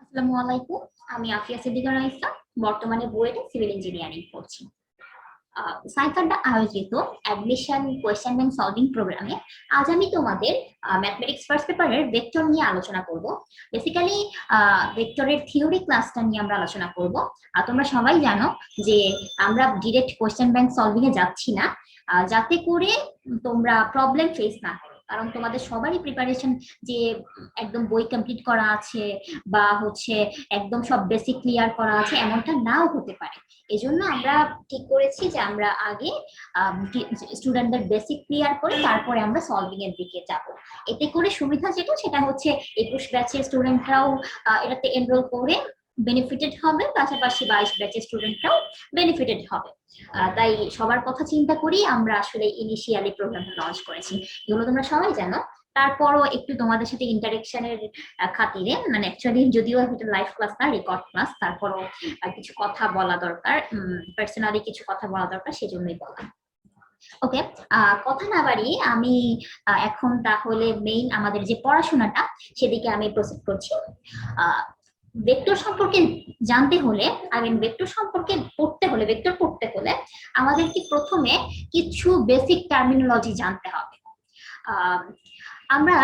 আসসালামু আলাইকুম। আমি আফিয়া সিদ্দিকা রাইসা, বর্তমানে বুয়েটে সিভিল ইঞ্জিনিয়ারিং পড়ছি। সায়েন্স আড্ডা আয়োজিত অ্যাডমিশন কোয়েশ্চেন ব্যাংক সলভিং প্রোগ্রামে আজ আমি তোমাদের ম্যাথমেটিক্স ফার্স্ট পেপারের ভেক্টর নিয়ে আলোচনা করব। বেসিক্যালি ভেক্টরের থিওরি ক্লাসটা নিয়ে আমরা আলোচনা করব। তোমরা সবাই জানো যে আমরা ডিরেক্ট কোয়েশ্চেন ব্যাংক সলভিং এ যাচ্ছি না, যাতে করে তোমরা প্রবলেম ফেস না করো, কারণ তোমাদের সবারই প্রিপারেশন যে একদম বই কমপ্লিট করা আছে বা হচ্ছে একদম সব বেসিক ক্লিয়ার করা আছে এমনটা নাও হতে পারে। এজন্য আমরা ঠিক করেছি যে আমরা আগে স্টুডেন্টদের বেসিক ক্লিয়ার করে তারপরে আমরা সলভিং এর দিকে যাব। এতে করে সুবিধা যেটা সেটা হচ্ছে 21 ব্যাচের স্টুডেন্টরাও এটাতে এনরোল করে বেনিফিটেড হবে, পাশাপাশি 22 ব্যাচের স্টুডেন্টরাও বেনিফিটেড হবে। তাই সবার কথা চিন্তা করি আমরা আসলে ইনিশিয়ালি প্রোগ্রামটা লঞ্চ করেছি। এগুলো তোমরা সবাই জানো। তারপরও একটু তোমাদের সাথে ইন্টারেকশনের খাতিরে, মানে অ্যাকচুয়ালি যদিও এটা লাইভ ক্লাস না, রেকর্ড ক্লাস, তারপরও কিছু কথা বলা দরকার, পার্সোনালি কিছু কথা বলা দরকার, সেজন্যই বললাম। ওকে, কথা না বাড়িয়ে আমি এখন তাহলে মেইন আমাদের যে পড়াশোনাটা সেদিকে আমি প্রসিড করছি। ভেক্টর সম্পর্কে জানতে হলে, ভেক্টর সম্পর্কে পড়তে হলে, ভেক্টর পড়তে হলে আমাদেরকে প্রথমে কিছু বেসিক টার্মিনোলজি জানতে হবে। আমরা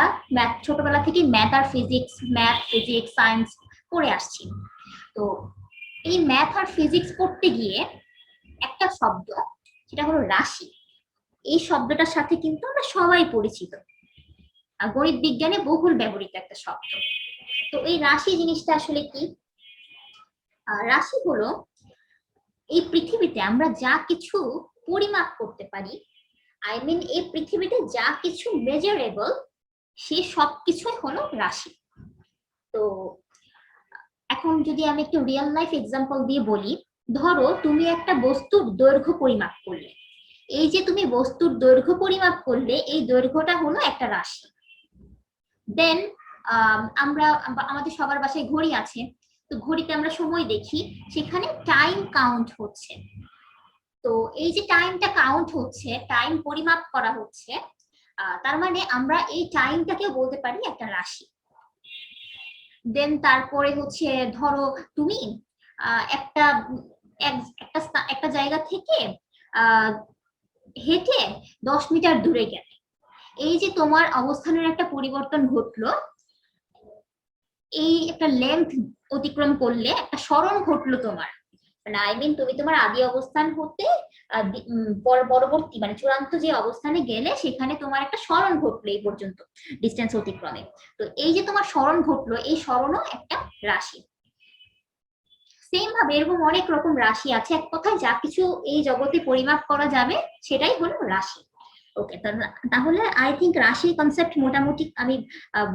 ছোটবেলা থেকে ম্যাথ আর ফিজিক্স, সায়েন্স পড়ে আসছি। তো এই ম্যাথ আর ফিজিক্স পড়তে গিয়ে একটা শব্দ, সেটা হলো রাশি। এই শব্দটার সাথে কিন্তু আমরা সবাই পরিচিত, গণিত বিজ্ঞানে বহুল ব্যবহৃত একটা শব্দ। তো এই রাশি জিনিসটা আসলে কি? রাশি হলো এই পৃথিবীতে আমরা যা কিছু পরিমাপ করতে পারি, এই পৃথিবীতে যা কিছু মেজারেবল, সে সবকিছুই হলো রাশি। তো এখন যদি আমি একটু রিয়েল লাইফ এক্সাম্পল দিয়ে বলি, ধরো তুমি একটা বস্তুর দৈর্ঘ্য পরিমাপ করলে। এই যে তুমি বস্তুর দৈর্ঘ্য পরিমাপ করলে, এই দৈর্ঘ্যটা হলো একটা রাশি। দেন আমরা আমাদের সবার বাসায় ঘড়ি আছে, তো ঘড়িতে আমরা সময় দেখি, সেখানে টাইম কাউন্ট হচ্ছে। তো এই যে টাইমটা কাউন্ট হচ্ছে, টাইম পরিমাপ করা হচ্ছে, তার মানে আমরা এই টাইমটাকে বলতে পারি একটা রাশি। দেন তারপরে হচ্ছে ধরো তুমি একটা জায়গা থেকে হেঁটে 10 মিটার দূরে গেলে, এই যে তোমার অবস্থানের একটা পরিবর্তন ঘটলো, এই একটা লেন্থ অতিক্রম করলে একটা সরণ ঘটলো তোমার, মানে তুমি তোমার আদি অবস্থান হতে পরবর্তী মানে চূড়ান্ত যে অবস্থানে গেলে সেখানে তোমার একটা সরণ ঘটলো এই পর্যন্ত ডিস্টেন্স অতিক্রমে। তো এই যে তোমার সরণ ঘটলো, এই সরণও একটা রাশি। সেম ভাবে এরকম অনেক রকম রাশি আছে, এক কথায় যা কিছু এই জগতে পরিমাপ করা যাবে সেটাই হলো রাশি। ওকে, তাহলে আই থিঙ্ক রাশির কনসেপ্ট মোটামুটি আমি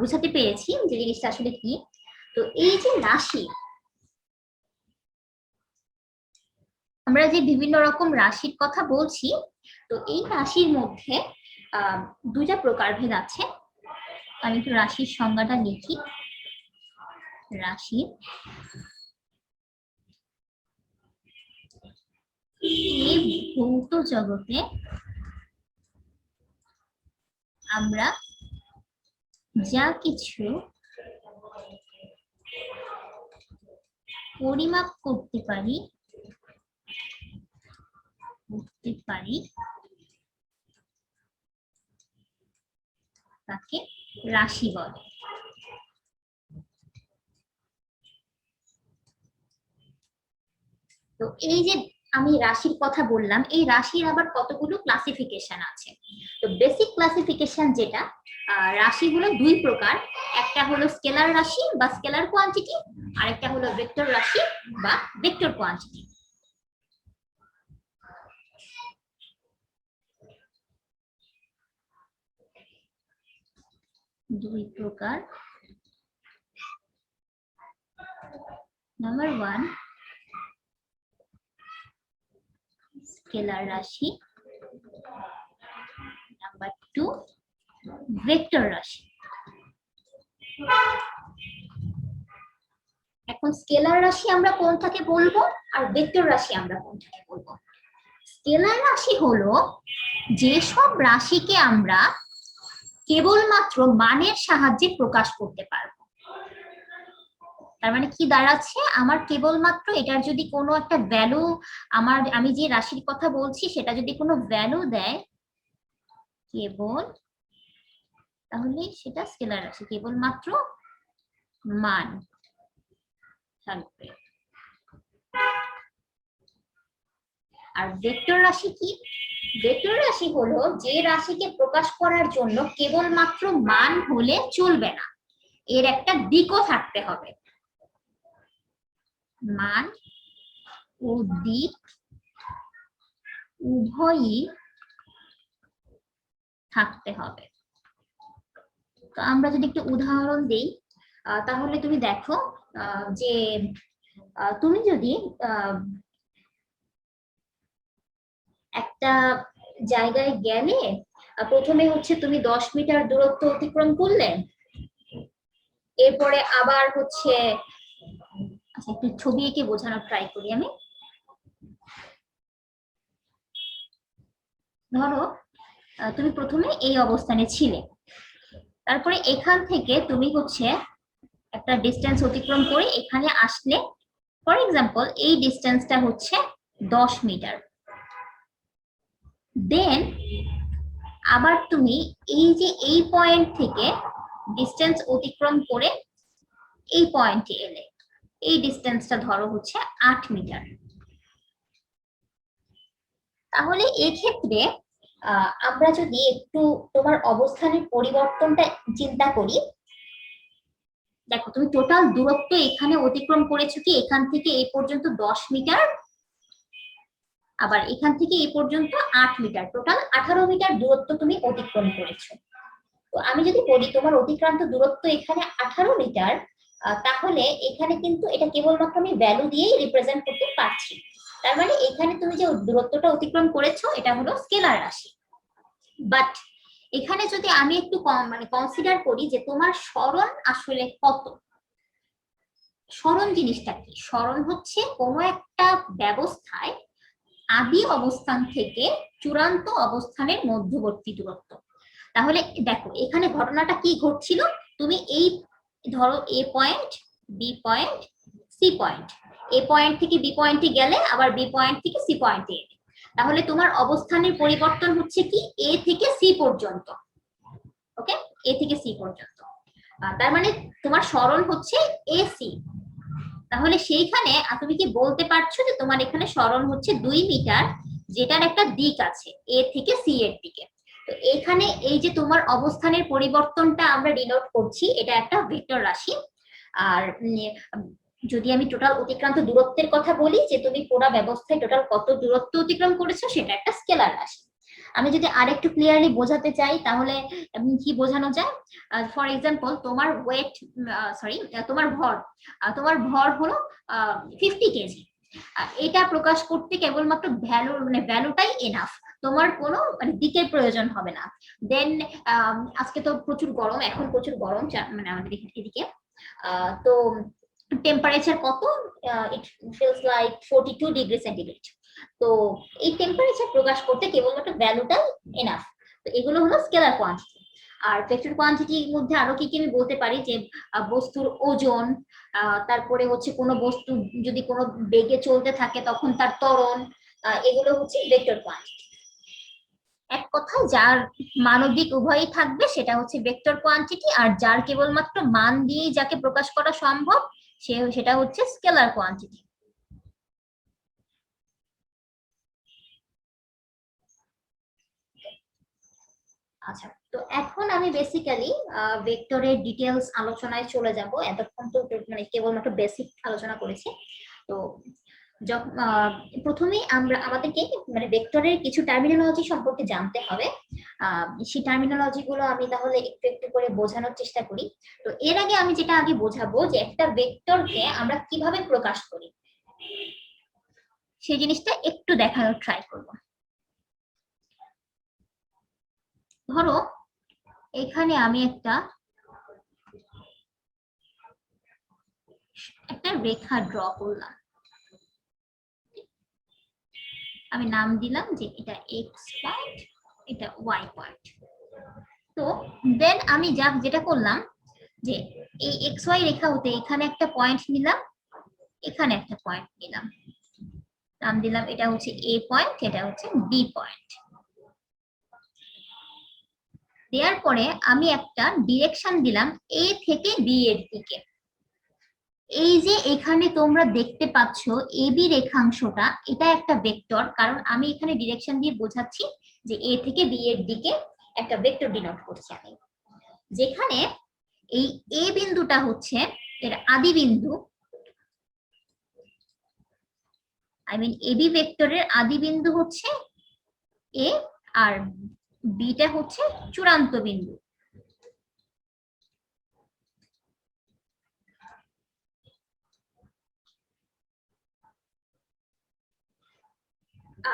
বুঝাতে পেরেছি যে জিনিসটা আসলে কি। তো এই যে রাশি, আমরা যে বিভিন্ন রকম রাশির কথা বলছি, তো এই রাশির মধ্যে দুইটা প্রকারভেদ আছে। আমি একটু রাশির সংজ্ঞাটা লিখি। রাশি এই ভৌত জগতে আমরা যা কিছু পরিমাপ করতে পারি তাকে রাশি বলে। তো এই যে আমি রাশির কথা বললাম, এই রাশির আবার কতগুলো ক্লাসিফিকেশন আছে। তো বেসিক ক্লাসিফিকেশন যেটা, রাশিগুলো দুই প্রকার, একটা হলো স্কেলার রাশি বা স্কেলার কোয়ান্টিটি, আর একটা হলো ভেক্টর রাশি বা ভেক্টর কোয়ান্টিটি। দুই প্রকার। নাম্বার 1 স্কেলার রাশি, নাম্বার 2 ভেক্টর রাশি। এখন স্কেলার রাশি আমরা কোনটাকে বলবো আর ভেক্টর রাশি আমরা কোনটাকে বলবো? স্কেলার রাশি হলো যেসব রাশিকে আমরা কেবলমাত্র মানের সাহায্যে প্রকাশ করতে পারবো, তার মানে কি দাঁড়াচ্ছে, আমার কেবলমাত্র এটার যদি কোনো একটা ভ্যালু, আমি যে রাশির কথা বলছি সেটা যদি কোনো ভ্যালু দেয় কেবল, তাহলে সেটা স্কেলার রাশি, কেবলমাত্র মান থাকবে। আর ভেক্টর রাশি কি? ভেক্টর রাশি হলো যে রাশিকে প্রকাশ করার জন্য কেবলমাত্র মান হলে চলবে না, এর একটা দিকও থাকতে হবে। মান ও দিক উভয়ই থাকতে হবে। তো আমরা যদি একটু উদাহরণ দিই, তাহলে তুমি দেখো যে তুমি যদি একটা জায়গায় গেলে, প্রথমে হচ্ছে তুমি 10 মিটার দূরত্ব অতিক্রম করলে, এরপরে আবার হচ্ছে, আচ্ছা একটু ছবি এঁকে বোঝানোর ট্রাই করি আমি। ধরো তুমি প্রথমে এই অবস্থানে ছিলে, তারপরে এখান থেকে তুমি হচ্ছে একটা ডিস্টেন্স অতিক্রম করে এখানে আসলে, ফর এক্সাম্পল এই ডিস্টেন্সটা হচ্ছে 10 মিটার। দেন আবার তুমি এই যে এই পয়েন্ট থেকে ডিস্টেন্স অতিক্রম করে এই পয়েন্টে এলে, এই ডিস্টেন্সটা ধরো হচ্ছে 8 মিটার। তাহলে এক্ষেত্রে আমরা যদি একটু তোমার অবস্থানের পরিবর্তনটা চিন্তা করি, দেখো তুমি টোটাল দূরত্ব এখানে অতিক্রম করেছো কি, এখান থেকে এই পর্যন্ত 10 মিটার, আবার এখান থেকে এই পর্যন্ত 8 মিটার, টোটাল 18 মিটার দূরত্ব তুমি অতিক্রম করেছো। তো আমি যদি বলি তোমার অতিক্রান্ত দূরত্ব এখানে 18 মিটার, তাহলে এখানে কিন্তু এটা কেবলমাত্র আমি ভ্যালু দিয়েই রিপ্রেজেন্ট করতে পারছি। তার মানে এখানে তুমি যে দূরত্বটা অতিক্রম করেছো এটা হলো স্কেলার রাশি। বাট এখানে যদি আমি একটু কনসিডার করি যে তোমার সরণ আসলে কত। সরণ জিনিসটা কি? সরণ হচ্ছে কোনো একটা ব্যবস্থায় আদি অবস্থান থেকে চূড়ান্ত অবস্থানের মধ্যবর্তী দূরত্ব। তাহলে দেখো এখানে ঘটনাটা কি ঘটছিল, তুমি এই ধরো A point, B point, C point, A point থেকে বি পয়েন্টে গেলে, আবার বি পয়েন্ট থেকে সি পয়েন্টে এলে, তাহলে তোমার অবস্থানের পরিবর্তন হচ্ছে কি এ থেকে সি পর্যন্ত। ওকে, এ থেকে সি পর্যন্ত, তার মানে তোমার সরণ হচ্ছে এসি। তাহলে সেইখানে তুমি কি বলতে পারছো যে তোমার এখানে সরণ হচ্ছে 2 মিটার, যেটার একটা দিক আছে এ থেকে সি এর দিকে। তো এখানে এই যে তোমার অবস্থানের পরিবর্তনটা আমরা ডিনোট করছি, এটা একটা ভেক্টর রাশি। আর যদি আমি টোটাল অতিক্রান্ত দূরত্বের কথা বলি, যে তুমি পুরো ব্যবস্থায় টোটাল কত দূরত্ব অতিক্রম করেছো, সেটা একটা স্কেলার রাশি। আমি যদি আরেকটু ক্লিয়ারলি বোঝাতে চাই তাহলে কি বোঝানো যায়, ফর এক্সাম্পল তোমার ওয়েট, সরি তোমার ভর হলো 50 কেজি। এটা প্রকাশ করতে কেবলমাত্র ভ্যালুটাই এনাফ, তোমার কোনো দিকের প্রয়োজন হবে না। দেন আজকে তো প্রচুর গরম, এখন প্রচুর গরম আমাদের এদিকে, তো টেম্পারেচার কত, it feels like 42 degree centigrade. তো এই টেম্পারেচার প্রকাশ করতে কেবলমাত্র ভ্যালুটাই এনাফ। তো এগুলো হলো স্কেলার কোয়ান্টিটি। আর ভেক্টর কোয়ান্টিটির মধ্যে আরো কি কি আমি বলতে পারি, যে বস্তুর ওজন, তারপরে হচ্ছে কোনো বস্তু যদি কোনো বেগে চলতে থাকে তখন তার ত্বরণ, এগুলো হচ্ছে ভেক্টর কোয়ান্টিটি। এক কথায় যার মানবিক উভয়ই থাকবে সেটা হচ্ছে ভেক্টর কোয়ান্টিটি, আর যার কেবলমাত্র মান দিয়েই যাকে প্রকাশ করা সম্ভব সেটা হচ্ছে স্কেলার কোয়ান্টিটি। আচ্ছা, তো এখন আমি বেসিক্যালি ভেক্টরের ডিটেলস আলোচনায় চলে যাব। এতক্ষণ তো কেবলমাত্র বেসিক আলোচনা করেছি। তো প্রথমেই আমাদেরকে ভেক্টরের কিছু টার্মিনোলজি সম্পর্কে জানতে হবে। সেই টার্মিনোলজি গুলো আমি তাহলে একটু একটু করে বোঝানোর চেষ্টা করি। তো এর আগে আমি যেটা আগে বোঝাবো যে একটা ভেক্টরকে আমরা কিভাবে প্রকাশ করি, সেই জিনিসটা একটু দেখানোর ট্রাই করব। ধরো এখানে আমি একটা রেখা ড্র করলাম, আমি নাম দিলাম যে এটা এক্স পয়েন্ট, এটা ওয়াই পয়েন্ট। তো দেন আমি যেটা করলাম যে এই এক্স ওয়াই রেখা হতে এখানে একটা পয়েন্ট নিলাম, এখানে একটা পয়েন্ট নিলাম, নাম দিলাম এটা হচ্ছে এ পয়েন্ট, এটা হচ্ছে বি পয়েন্ট। দেওয়ার পরে আমি একটা ডিরেকশন দিলাম এ থেকে বি এর দিকে। এই যে এখানে তোমরা দেখতে পাচ্ছ এবি রেখাংশটা, এটা একটা ভেক্টর, কারণ আমি এখানে ডিরেকশন দিয়ে বোঝাচ্ছি যে এ থেকে বি এর দিকে একটা ভেক্টর ডিনোট করছি আমি, যেখানে এই এ বিন্দুটা হচ্ছে এর আদি বিন্দু, আই মিন এবি ভেক্টরের আদি বিন্দু হচ্ছে এ, আর বিটা হচ্ছে চূড়ান্ত বিন্দু।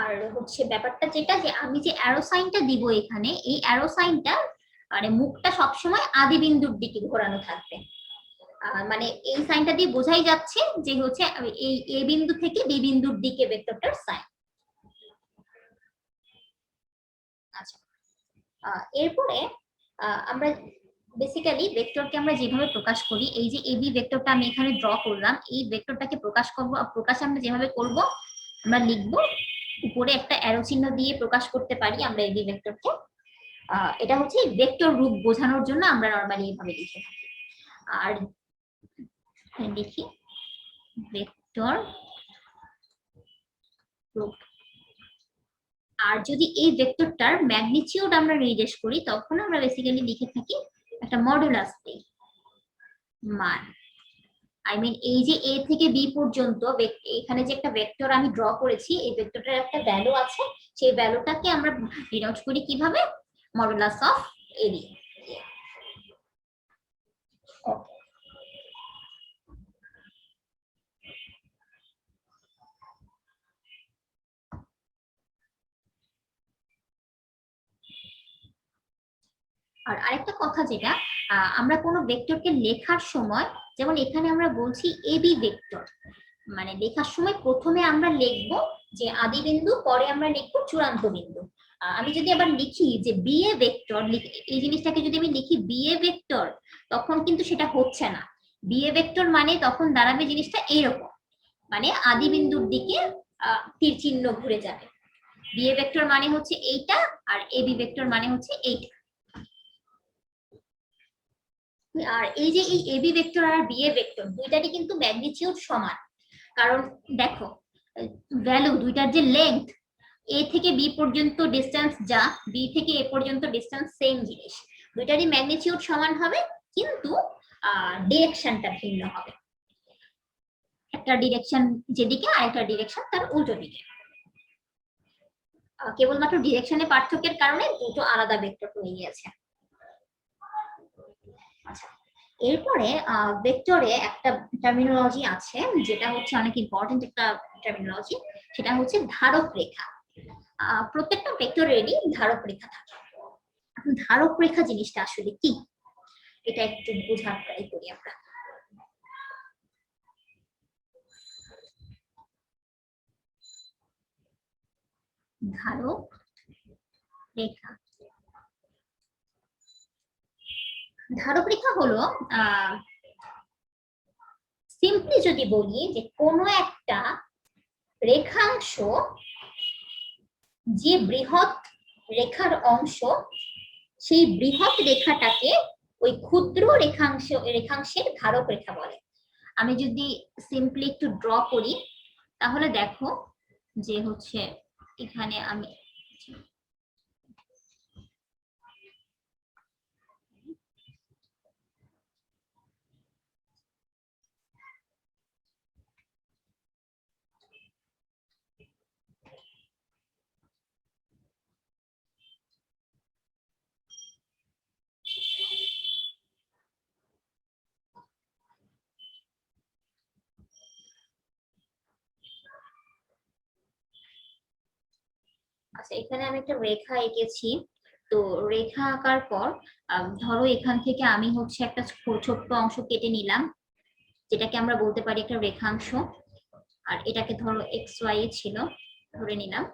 আর হচ্ছে ব্যাপারটা যেটা, যে আমি যে অ্যারো সাইনটা দিব এখানে, এই অ্যারো সাইনটা মানে মুখটা সবসময় আদি বিন্দুর দিকে ঘোরানো থাকবে। মানে এই সাইনটা দিয়ে বোঝাই যাচ্ছে যে হচ্ছে এই এ বিন্দু থেকে বি বিন্দুর দিকে ভেক্টরটার সাইন। আচ্ছা, এরপরে আমরা বেসিক্যালি ভেক্টরকে আমরা যেভাবে প্রকাশ করি, এই যে এবি ভেক্টরটা আমি এখানে ড্র করলাম, এই ভেক্টরটাকে প্রকাশ আমরা যেভাবে করব, আমরা লিখব উপরে একটা অ্যারো চিহ্ন দিয়ে প্রকাশ করতে পারি আমরা এবি ভেক্টরকে। এটা হচ্ছে ভেক্টর রূপ বোঝানোর জন্য আমরা নরমালি এইভাবে লিখে থাকি। আর দেখি ভেক্টর রূপ। আর যদি এই ভেক্টরটার ম্যাগনিটিউড আমরা নির্দেশ করি, তখন আমরা বেসিক্যালি লিখে থাকি একটা মডুলাস দিয়ে মান। আই মিন এই যে এ থেকে বি পর্যন্ত এখানে যে একটা ভেক্টর আমি ড্র করেছি, এই ভেক্টরটার একটা ভ্যালু আছে, সেই ভ্যালুটাকে আমরা ডিনোট করি কিভাবে, মডুলাস অফ এবি। আর আরেকটা কথা যেটা, আমরা কোনো ভেক্টরকে লেখার সময়, যেমন এখানে আমরা বলছি এবি ভেক্টর, মানে লেখার সময় প্রথমে আমরা লিখবো যে আদি বিন্দু, পরে আমরা লিখবো চূড়ান্ত বিন্দু। আমি যদি আবার লিখি যে বি এ ভেক্টর, এই জিনিসটাকে যদি আমি লিখি বি এ ভেক্টর, তখন কিন্তু সেটা হচ্ছে না। বি এ ভেক্টর মানে তখন দাঁড়াবে জিনিসটা এইরকম, মানে আদি বিন্দুর দিকে তীর চিহ্ন ঘুরে যাবে। বি এ ভেক্টর মানে হচ্ছে এইটা, আর এবি ভেক্টর মানে হচ্ছে এইটা। আর এই যে এই এবি ভেক্টর আর বি এ ভেক্টর দুইটারই কিন্তু ম্যাগনিটিউড সমান, কারণ দেখো ভ্যালু দুইটার যে লেংথ, এ থেকে বি পর্যন্ত ডিসটেন্স যা, বি থেকে এ পর্যন্ত ডিসটেন্স সেম জিনিস, দুইটারই ম্যাগনিটিউড সমান হবে, কিন্তু ডিরেকশনটা ভিন্ন হবে। একটা ডিরেকশন যেদিকে, আর একটা ডিরেকশন তার উল্টো দিকে। কেবলমাত্র ডিরেকশনে পার্থক্যের কারণে দুটো আলাদা ভেক্টর হয়ে গিয়েছে। আচ্ছা, এরপরে ভেক্টরে একটা টার্মিনোলজি আছে, যেটা হচ্ছে অনেক ইম্পর্টেন্ট একটা টার্মিনোলজি, সেটা হচ্ছে ধারক রেখা। প্রত্যেকটা ভেক্টরেরই ধারক রেখা থাকে। এখন ধারক রেখা জিনিসটা আসলে কি, এটা একটু বোঝার ট্রাই করি আমরা। ধারক রেখা, ধারক রেখা হলো সিম্পলি যদি বলি যে কোনো একটা রেখাংশ যে বৃহৎ রেখার অংশ, সেই বৃহৎ রেখাটাকে ওই ক্ষুদ্র রেখাংশের ধারক রেখা বলে। আমি যদি সিম্পলি একটু ড্র করি, তাহলে দেখো যে হচ্ছে এখানে আমি আচ্ছা, এখানে আমি একটা রেখা এঁকেছি। তো রেখা আঁকার পর ধরো এখান থেকে আমি হচ্ছে একটা ছোট্ট অংশ কেটে নিলাম, যেটাকে আমরা বলতে পারি একটা রেখাংশ। আর এটাকে ধরো এক্স ওয়াই ছিল, ধরে নিলাম,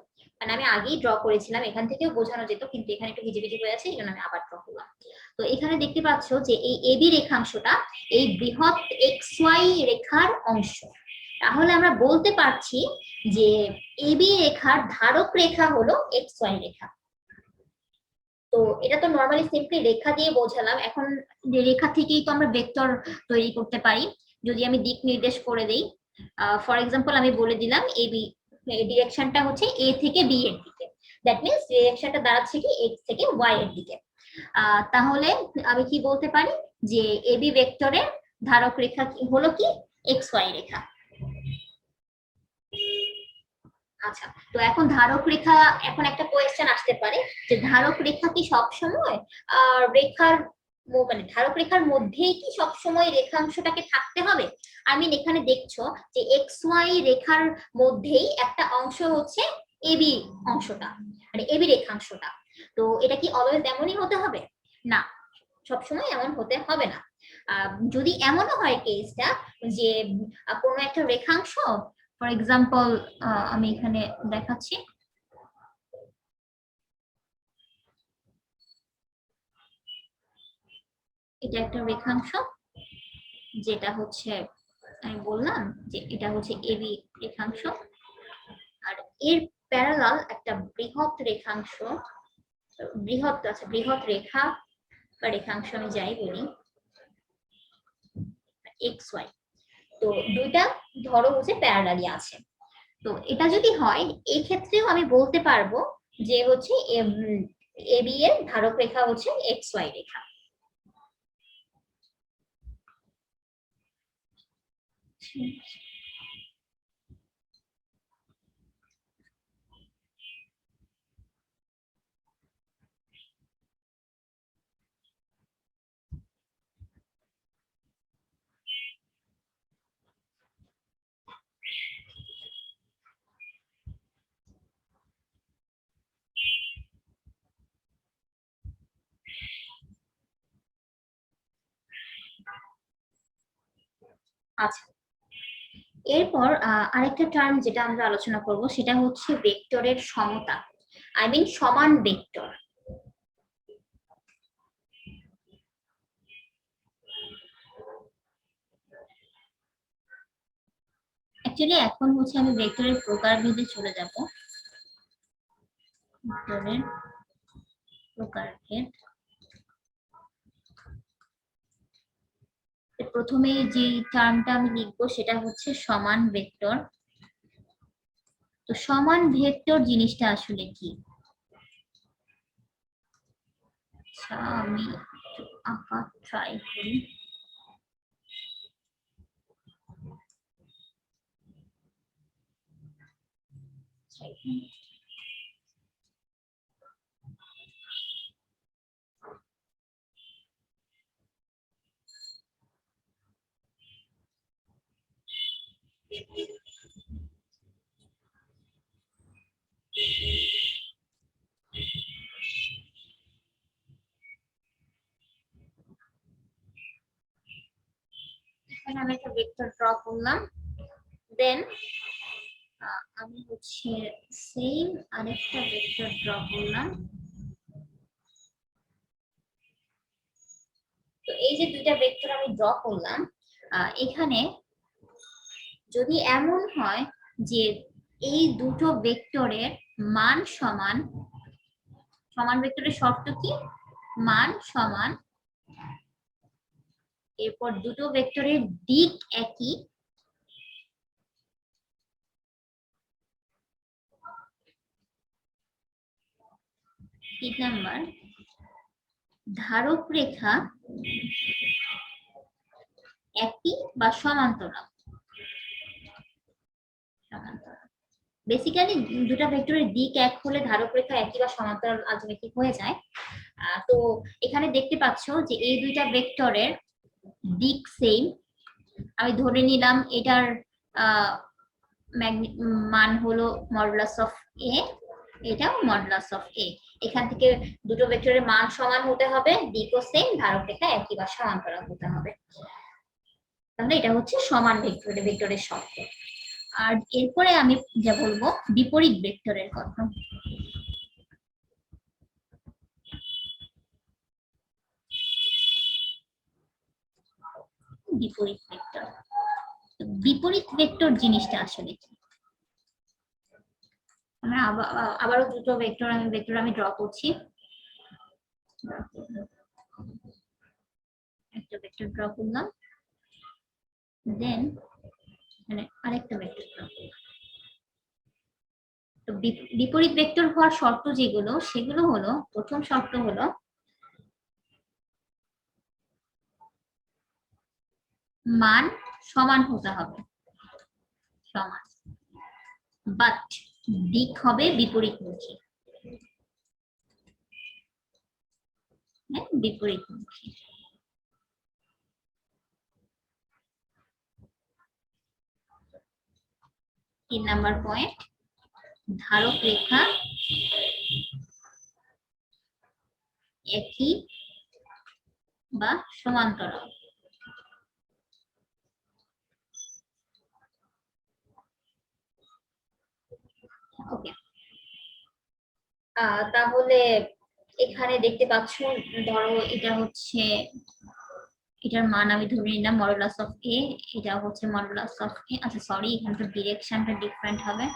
মানে আমি আগেই ড্র করেছিলাম, এখান থেকেও বোঝানো যেত, কিন্তু এখানে একটু ভিজিবিজি হয়ে আছে, এই জন্য আমি আবার ড্র করলাম। তো এখানে দেখতে পাচ্ছ যে এই এবি রেখাংশটা এই বৃহৎ এক্স ওয়াই রেখার অংশ। তাহলে আমরা বলতে পারছি যে এবি রেখার ধারক রেখা হলো এক্স ওয়াই রেখা। তো এটা তো নরমালি সিম্পলি রেখা দিয়ে বোঝালাম। এখন রেখা থেকেই তো আমরা ভেক্টর তৈরি করতে পারি। যদি আমি দিক নির্দেশ করে দেই, ফর এক্সাম্পল আমি বলে দিলাম এবি ডিরেকশনটা হচ্ছে এ থেকে বি এর দিকে, দ্যাট মিন্স ডিরেকশনটা দাঁড়াচ্ছে কি এক্স থেকে ওয়াই এর দিকে। তাহলে আমি কি বলতে পারি যে এবি ভেক্টরের ধারক রেখা হলো কি এক্স ওয়াই রেখা। আচ্ছা, তো এখন ধারক রেখা, এখন একটা কোয়েশ্চেন আসতে পারে যে ধারক রেখা কি সবসময় রেখার মানে ধারক রেখার মধ্যেই কি সবসময় রেখাংশটাকে থাকতে হবে? আমি এখানে দেখছো যে এক্স ওয়াই রেখার মধ্যেই একটা অংশ হচ্ছে এবি অংশটা, মানে এবি রেখাংশটা। তো এটা কি অলওয়েজ এমনই হতে হবে? না, সবসময় এমন হতে হবে না। যদি এমনও হয় কেসটা যে কোনো একটা রেখাংশ, ফর এক্সাম্পল আমি এখানে দেখাচ্ছি, এটা একটা রেখাংশ যেটা হচ্ছে আমি বললাম যে এটা হচ্ছে এবি রেখাংশ, আর এর প্যারালাল একটা বৃহৎ রেখাংশ, বৃহৎ রেখা বা রেখাংশ আমি যাই বলি এক্স ওয়াই। তো দুইটা ধরো হচ্ছে প্যারালালি আছে। তো এটা যদি হয় এই ক্ষেত্রেও আমি বলতে পারবো যে হচ্ছে এবি এর ধারক রেখা হচ্ছে এক্স ওয়াই রেখা। আচ্ছা, এরপর আরেকটা টার্ম যেটা আমরা আলোচনা করব সেটা হচ্ছে ভেক্টরের সমতা, আই মিন সমান ভেক্টর। অ্যাকচুয়ালি এখন হচ্ছে আমি ভেক্টরের প্রকারভেদে চলে যাব। ভেক্টরের প্রকারভেদ, প্রথমে যে টার্মটা আমি লিখবো সেটা হচ্ছে সমান ভেক্টর। তো সমান ভেক্টর জিনিসটা আসলে কি? আচ্ছা, আমি একটু আঁকা ট্রাই করি। এখানে আমি একটা ভেক্টর ড্র করলাম, দেন আমি হচ্ছে সেম আরেকটা ভেক্টর ড্র করলাম। তো এই যে দুইটা ভেক্টর আমি ড্র করলাম, এখানে যদি এমন হয় যে এই দুটো ভেক্টরের মান সমান, সমান ভেক্টরের শর্ত কি? মান সমান, এরপর দুটো ভেক্টরের দিক একই, তিন নাম্বার ধারক রেখা একই বা সমান্তরাল। বেসিক্যালি দুটো ভেক্টরের দিক এক হলে ধারক রেখা একই বা সমান্তরাল আলটিমেটলি হয়ে যায়। তো এখানে দেখতে পাচ্ছ যে এই দুইটা ভেক্টরের দিক সেম। আমি ধরে নিলাম এটার মান হলো মডুলাস অফ এ, এটাও মডুলাস অফ এ। এখান থেকে দুটো ভেক্টরের মান সমান হতে হবে, দিকও সেম, ধারক রেখা একই বা সমান্তরাল হতে হবে। তাহলে এটা হচ্ছে সমান ভেক্টরের শর্ত। আর এরপরে আমি যা বলবো বিপরীত ভেক্টরের কথা। বিপরীত ভেক্টর। বিপরীত ভেক্টর জিনিসটা আসলে কি? আমরা আবারও দুটো ভেক্টর আমি ড্র করছি। একটা ভেক্টর ড্র করলাম, দেন মানে আরেকটা ভেক্টর ড্র করলাম। তো বিপরীত ভেক্টর হওয়ার শর্ত যেগুলো, সেগুলো হলো, প্রথম শর্ত হলো মান সমান হতে হবে, সমান, বাট দিক হবে বিপরীতমুখী। হ্যাঁ, বিপরীতমুখী। 3 নাম্বার পয়েন্ট, ধারক রেখা একই বা সমান্তরাল। ওকে, তাহলে এখানে দেখতে পাচ্ছ, ধরো এটা হচ্ছে, এটার মান আমি ধরে নিলাম মডুলাস অফ এ, এটা হচ্ছে মডুলাস অফ এ। আচ্ছা সরি, এখানে তো ডিরেকশনটা ডিফারেন্ট হবে,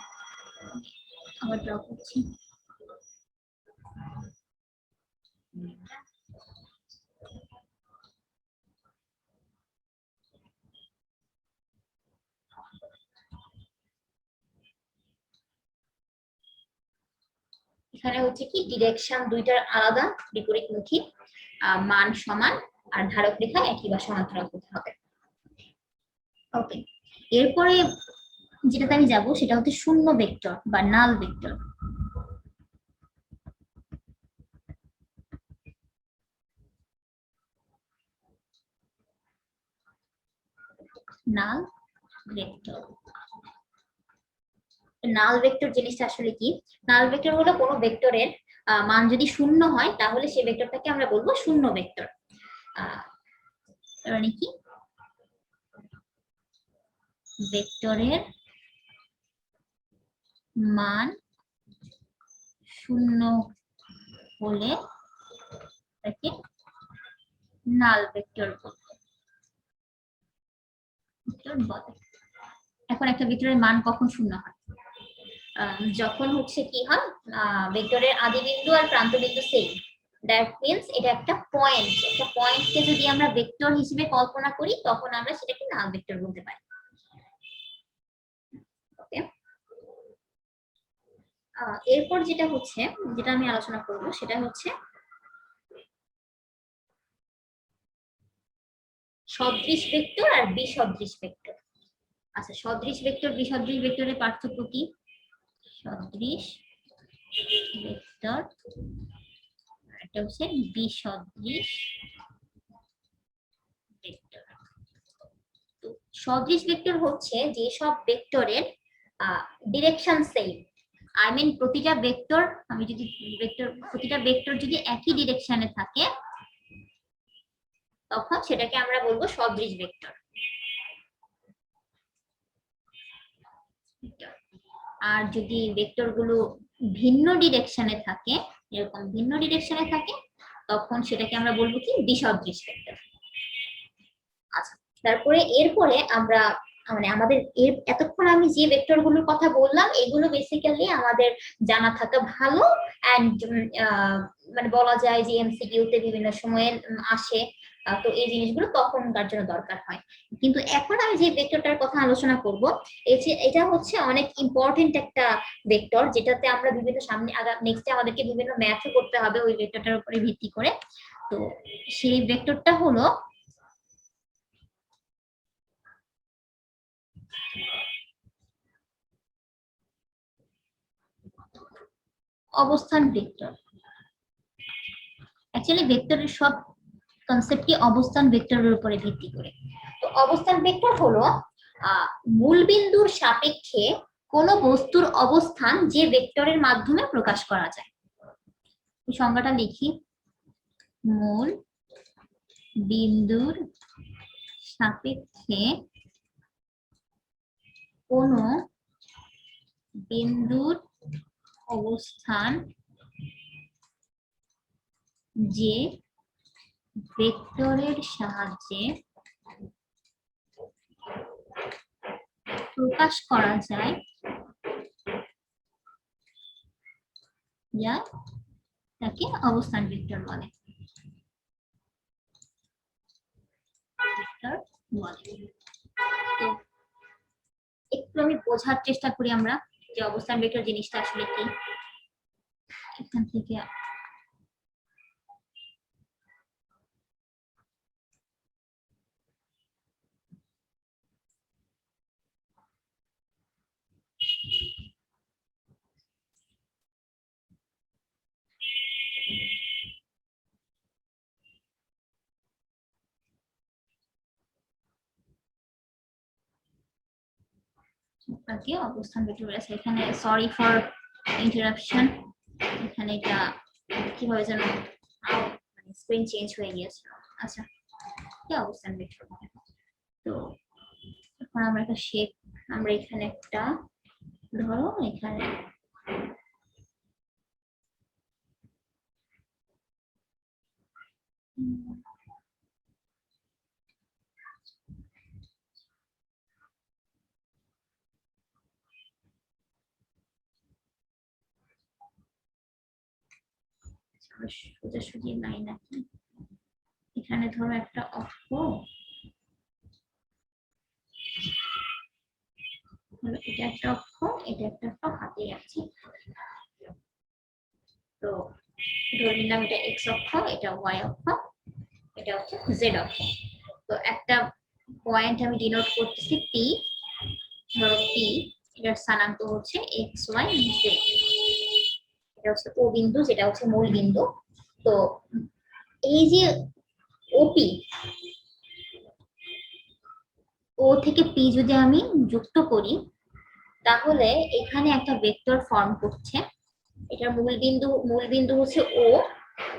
আবার ড্র করছি। এখানে হচ্ছে কি, ডিরেকশন দুইটার আলাদা, বিপরীতমুখী, মান সমান, আর ধারক রেখা একই বা সমান্তরাল হতে হবে। ওকে, এরপরে যেটাতে আমি যাব সেটা হচ্ছে শূন্য ভেক্টর বা নাল ভেক্টর। নাল ভেক্টর, নাল ভেক্টর জিনিসটা আসলে কি? নাল ভেক্টর হলো কোনো ভেক্টরের মান যদি শূন্য হয় তাহলে সেই ভেক্টরটাকে আমরা বলবো শূন্য ভেক্টর। মানে কি, ভেক্টরের মান শূন্য হলে তাকে নাল ভেক্টর বলে। এখন একটা ভেক্টরের মান কখন শূন্য হয়? যখন হচ্ছে কি হয়, ভেক্টরের আদি বিন্দু আর প্রান্ত বিন্দু সেম, দ্যাট মিন্স এটা একটা পয়েন্ট, একটা পয়েন্টকে যদি আমরা ভেক্টর হিসেবে কল্পনা করি তখন আমরা সেটাকে নাল ভেক্টর বলতে পারি। ওকে, এরপর যেটা হচ্ছে, যেটা আমি আলোচনা করব সেটা হচ্ছে সদৃশ ভেক্টর আর বিসদৃশ ভেক্টর। আচ্ছা, সদৃশ ভেক্টর বিসদৃশ ভেক্টরের পার্থক্য কি? সদৃশ ভেক্টর, এটা হচ্ছে বিসদৃশ ভেক্টর। তো সদৃশ ভেক্টর হচ্ছে যে সব ভেক্টরের ডিরেকশন সেম, আই মিন প্রতিটা ভেক্টর, আমি যদি প্রতিটা ভেক্টর যদি একই ডিরেকশনে থাকে তখন সেটাকে আমরা বলবো সদৃশ ভেক্টর। আর যদি ভেক্টর গুলো ভিন্ন ডিরেকশনে থাকে, এরকম ভিন্ন ডিরেকশনে থাকে, তখন সেটাকে আমরা বলবো কি, বিসদৃশ ভেক্টর। আচ্ছা, তারপরে এরপরে আমরা মানে আমাদের এতক্ষণ আমি যে ভেক্টর গুলোর কথা বললাম এগুলো বেসিক্যালি আমাদের জানা থাকা ভালো, এন্ড মানে বলা যায় যে এমসিকিউ তে বিভিন্ন সময়ে আসে, তো এই জিনিসগুলো তখনকার জন্য দরকার হয়। কিন্তু এখন আমি যে ভেক্টরটার কথা আলোচনা করব, এটা হচ্ছে অনেক ইম্পর্টেন্ট একটা ভেক্টর, যেটাতে আমরা বিভিন্ন সামনে নেক্সটে আমাদেরকে বিভিন্ন ম্যাথও করতে হবে ওই ভেক্টরটার উপরে ভিত্তি করে। তো সেই ভেক্টরটা হলো অবস্থান ভেক্টর। অ্যাকচুয়ালি ভেক্টরের সব কনসেপ্টই অবস্থান ভেক্টরের উপরে ভিত্তি করে। তো অবস্থান ভেক্টর হলো মূল বিন্দুর সাপেক্ষে কোন বস্তুর অবস্থান যে ভেক্টরের মাধ্যমে প্রকাশ করা যায়। এই সংজ্ঞাটা লিখি, মূল বিন্দুর সাপেক্ষে কোন বিন্দুর অবস্থান যে ভেক্টরের সাহায্যে প্রকাশ করা যায় যা তাকে অবস্থান ভেক্টর বলে। ভেক্টর বলে। তো একটু আমি বোঝার চেষ্টা করি আমরা যে অবস্থান ভেক্টর জিনিসটা আসলে কি। এখান থেকে তাকে অবস্থান ভেক্টর বলে। এখানে সরি ফর ইন্টারাপশন, এখানে এটা কিভাবে যেন স্ক্রিন চেঞ্জ হয়ে গিয়েছিল। আচ্ছা, কি অবস্থান ভেক্টর বলে। তো এখন আমরা একটা শেপ, আমরা এখানে একটা ধরো এখানে সোজাসুজি লাইন আছে, এখানে ধরো একটা অক্ষ, এটা একটা অক্ষ, এটা একটা অক্ষ হাতে আছে। তো ধরে নিলাম এটা এক্স অক্ষ, এটা ওয়াই অক্ষ, এটা হচ্ছে জেড অক্ষ। তো একটা পয়েন্ট আমি ডিনোট করতেছি পি, ধরো পি, এটার স্থানাঙ্ক হচ্ছে এক্স ওয়াই জেড। এটা হচ্ছে ও বিন্দু, যেটা হচ্ছে মূল বিন্দু। তো এই যে ওপি, ও থেকে পি যদি আমি যুক্ত করি তাহলে এখানে একটা ভেক্টর ফর্ম করছে। এটার মূল বিন্দু হচ্ছে ও,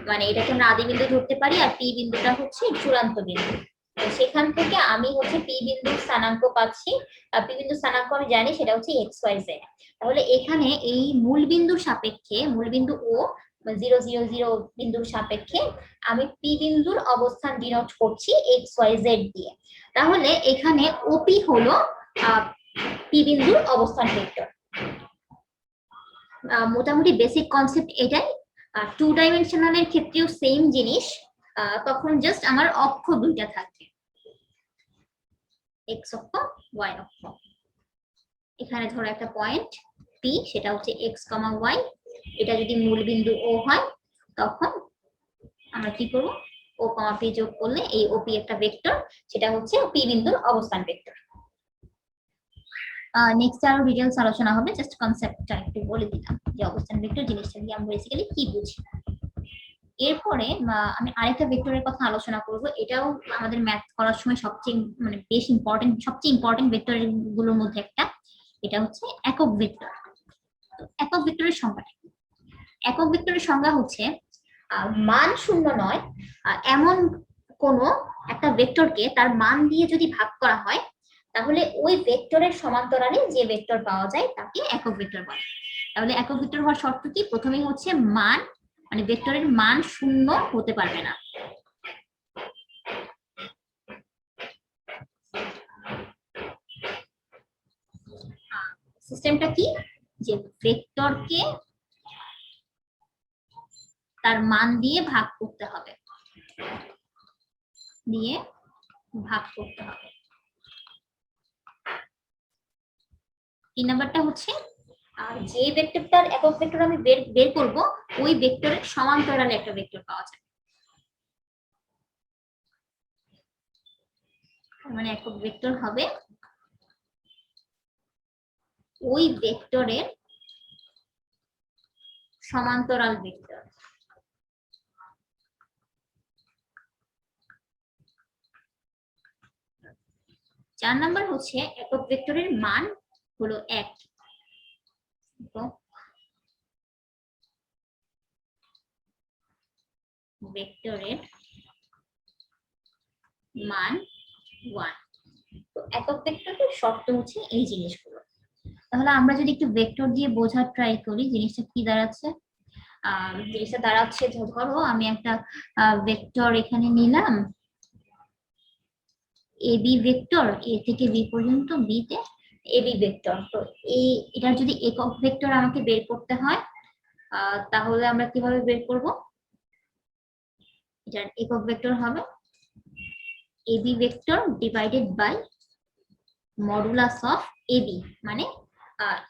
মানে এটাকে আমরা আদি বিন্দু ধরতে পারি, আর পি বিন্দুটা হচ্ছে চূড়ান্ত বিন্দু। সেখান থেকে আমি হচ্ছে পি বিন্দুর স্থানাঙ্ক পাচ্ছি। পি বিন্দুর স্থানাঙ্ক আমি জানি, সেটা হচ্ছে এক্স ওয়াই জেড। তাহলে এখানে এই মূল বিন্দুর সাপেক্ষে, মূল বিন্দু ও 0 0 0 বিন্দুর সাপেক্ষে আমি পি বিন্দুর অবস্থান ডিনোট করছি এক্স ওয়াই জেড দিয়ে। তাহলে এখানে ওপি হলো পি বিন্দুর অবস্থান ভেক্টর। মোটামুটি বেসিক কনসেপ্ট এটাই। 2 ডাইমেনশনালের ক্ষেত্রেও সেম জিনিস, তখন জাস্ট আমার অক্ষ দুইটা থাকবে, এক্স অক্ষ ওয়াই অক্ষ। এখানে ধরো একটা পয়েন্ট পি, সেটা হচ্ছে এক্স কমা ওয়াই। এটা যদি মূল বিন্দু ও হয় তখন আমরা কি করব, ও কমা পি যোগ করলে এই ওপি একটা ভেক্টর, সেটা হচ্ছে পি বিন্দুর অবস্থান ভেক্টর। নেক্সট আরো ডিটেইলস আলোচনা হবে, জাস্ট কনসেপ্টটা একটু বলে দিলাম যে অবস্থান ভেক্টর জিনিসটা কি আমরা বেসিক্যালি কি বুঝি। এরপরে আমি আরেকটা ভেক্টরের কথা আলোচনা করব, এটাও আমাদের ম্যাথ করার সময় সবচেয়ে মানে বেশ ইম্পর্টেন্ট, সবচেয়ে ইম্পর্টেন্ট ভেক্টর গুলোর মধ্যে একটা। এটা হচ্ছে একক ভেক্টর। একক ভেক্টরের সংজ্ঞা, একক ভেক্টরের সংজ্ঞা হচ্ছে মান শূন্য নয় এমন কোন একটা ভেক্টরকে তার মান দিয়ে যদি ভাগ করা হয় তাহলে ওই ভেক্টরের সমান্তরালে যে ভেক্টর পাওয়া যায় তাকে একক ভেক্টর বলে। তাহলে একক ভেক্টর হওয়ার শর্ত কি, প্রথমেই হচ্ছে মান, মানে ভেক্টরের মান শূন্য হতে পারবে না। সিস্টেমটা কি, যে ভেক্টরকে তার মান দিয়ে ভাগ করতে হবে, দিয়ে ভাগ করতে হবে। 3 নাম্বারটা হচ্ছে যে ভেক্টরটার একক ভেক্টর আমি বের করব ওই ভেক্টরের সমান্তরালে একটা ভেক্টর পাওয়া যায়। মানে একক ভেক্টর হবে ওই ভেক্টরের সমান্তরাল ভেক্টর। চার নাম্বার হচ্ছে একক ভেক্টরের মান হলো 1। ভেক্টরের মান 1। তো একক ভেক্টরের শর্ত হচ্ছে এই জিনিসগুলো। তাহলে আমরা যদি একটু ভেক্টর দিয়ে বোঝার ট্রাই করি, জিনিসটা কি দাঁড়াচ্ছে, জিনিসটা দাঁড়াচ্ছে ধরো আমি একটা ভেক্টর এখানে নিলাম এ বি ভেক্টর, এ থেকে বি পর্যন্ত, বি তে এ বি ভেক্টর। তো এই এটার যদি একক ভেক্টর আমাকে বের করতে হয় তাহলে আমরা কিভাবে বের করব? এটার একক ভেক্টর হবে A B vector divided by modulus of A B, মানে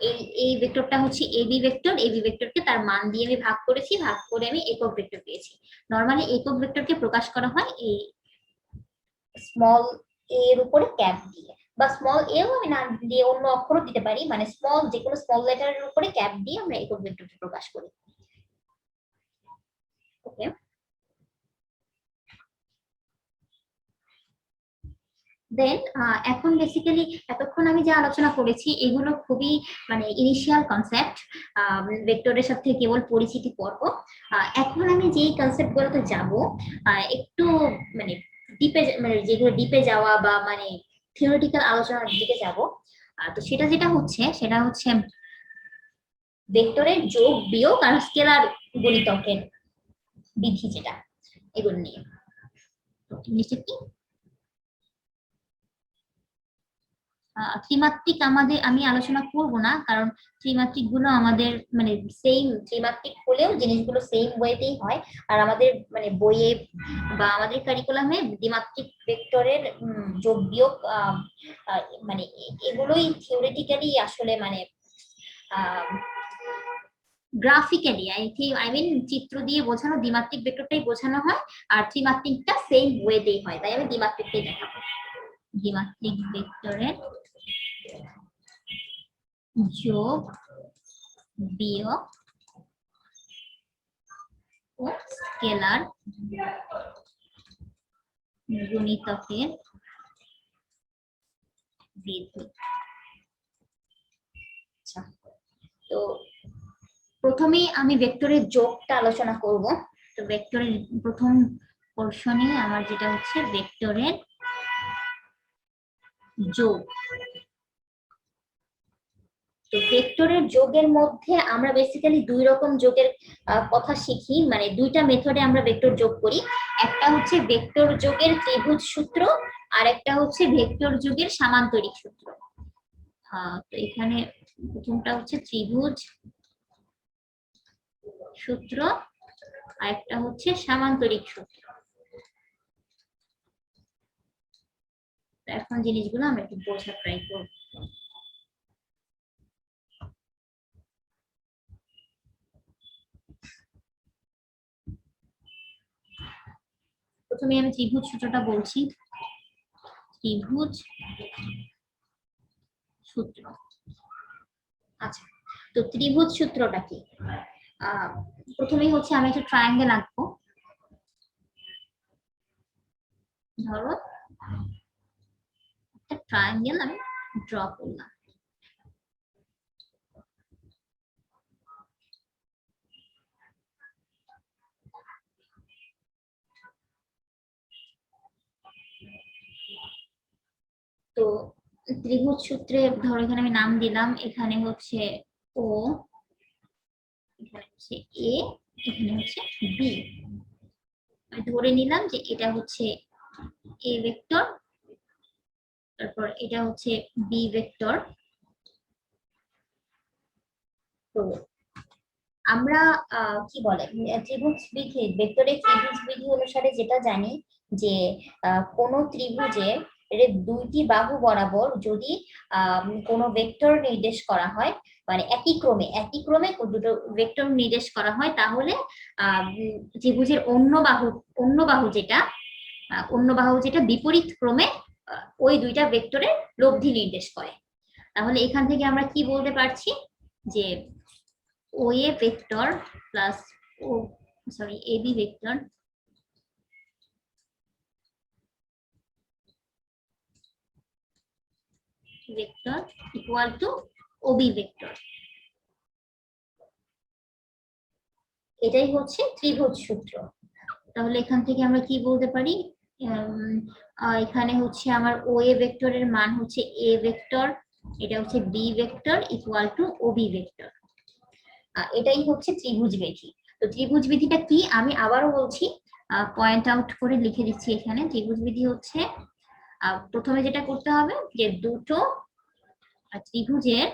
এই এই ভেক্টরটা হচ্ছে এবি ভেক্টর, এবি ভেক্টরকে তার মান দিয়ে আমি ভাগ করেছি, ভাগ করে আমি একক ভেক্টর পেয়েছি। নরমালি একক ভেক্টরকে প্রকাশ করা হয় এই স্মল এ এর উপরে ক্যাপ দিয়ে, বা স্মল এও আমি না দিয়ে অন্য অক্ষরও দিতে পারি, মানে স্মল যে কোনো স্মল লেটারের উপরে ক্যাপ দিয়ে আমরা একক ভেক্টরকে প্রকাশ করি। ওকে, দেন এখন বেসিক্যালি এতক্ষণ আমি যা আলোচনা করেছি এগুলো খুবই মানে ইনিশিয়াল কনসেপ্ট, ভেক্টরের সাথে কেবল পরিচিতি পর্ব। এখন আমি যেই কনসেপ্ট গুলোতে যাব একটু মানে ডিপে, মানে যেগুলো ডিপে যাওয়া বা মানে থিওরিটিক্যাল আলোচনার দিকে যাব। তো সেটা হচ্ছে ভেক্টরের যোগ বিয়োগ আর স্কেলার গুণিতকের বিধি, যেটা এগুলো নিয়ে। তো ইংলিশে কি ত্রিমাত্রিক আমি আলোচনা করব না, কারণ ত্রিমাত্রিক গুলো আমাদের মানে সেম, ত্রিমাত্রিক হলেও জিনিসগুলো সেম ওয়েতেই হয়। আর আমাদের মানে বইয়ে বা আমাদের কারিকুলামে দ্বিমাত্রিক ভেক্টরের যোগ বিয়োগ মানে এগুলোই থিওরিটিক্যালি আসলে মানে গ্রাফিক্যালি আই মিন চিত্র দিয়ে বোঝানো, দ্বিমাত্রিক ভেক্টরটাই বোঝানো হয়, আর ত্রিমাত্রিকটা সেম ওয়েতেই হয়, তাই আমি দ্বিমাত্রিকটাই দেখাবো। দ্বিমাত্রিক ভেক্টরের যোগ বিয়োগ ও স্কেলার গুণিতকের বিধি। আচ্ছা, তো প্রথমেই আমি ভেক্টরের যোগটা আলোচনা করব। তো ভেক্টরের প্রথম পোর্শনে আমার যেটা হচ্ছে ভেক্টরের যোগ। তো ভেক্টরের যোগের মধ্যে আমরা বেসিক্যালি দুই রকম যোগের কথা শিখি, মানে দুইটা মেথডে আমরা ভেক্টর যোগ করি। একটা হচ্ছে ভেক্টর যোগের ত্রিভুজ সূত্র, আর একটা হচ্ছে ভেক্টর যোগের সামান্তরিক সূত্র। তো এখানে প্রথমটা হচ্ছে ত্রিভুজ সূত্র, আর একটা হচ্ছে সামান্তরিক সূত্র। এখন জিনিসগুলো আমরা একটু বোঝার ট্রাই করব। প্রথমে আমি ত্রিভুজ সূত্রটা বলছি। ত্রিভুজ সূত্র, আচ্ছা, তো ত্রিভুজ সূত্রটা কি? প্রথমেই হচ্ছে আমি একটা ট্রায়াঙ্গেল আঁকবো। ধরো একটা ট্রায়াঙ্গেল আমি ড্র করলাম। তো ত্রিভুজ সূত্রে ধরো এখানে আমি নাম দিলাম, এখানে হচ্ছে ও, এখানে হচ্ছে এ, এখানে হচ্ছে বি। আমি ধরে নিলাম যে এটা হচ্ছে এ ভেক্টর, তারপর এটা হচ্ছে বি ভেক্টর। তো আমরা কি বলে ত্রিভুজ বিধি, ভেক্টরের ত্রিভুজ বিধি অনুসারে যেটা জানি যে কোনো ত্রিভুজের দুইটি বাহু বরাবর যদি কোনো ভেক্টর নির্দেশ করা হয়, মানে একই ক্রমে দুটো ভেক্টর নির্দেশ করা হয়, তাহলে ত্রিভুজের অন্য বাহু যেটা বিপরীত ক্রমে ওই দুইটা ভেক্টরের লব্ধি নির্দেশ করে। তাহলে এখান থেকে আমরা কি বলতে পারছি যে OA vector plus AB vector equal to OB vector। এটাই হচ্ছে ত্রিভুজ সূত্র। তাহলে এখান থেকে আমরা কি বলতে পারি, এখানে হচ্ছে আমার OA ভেক্টরের মান হচ্ছে A ভেক্টর, এটা হচ্ছে B vector equal two OB vector. এটাই হচ্ছে ত্রিভুজ বিধি। তো ত্রিভুজ বিধিটা কি আমি আবারও বলছি, পয়েন্ট আউট করে লিখে দিচ্ছি এখানে। ত্রিভুজ বিধি হচ্ছে প্রথমে যেটা করতে হবে যে দুটো ত্রিভুজের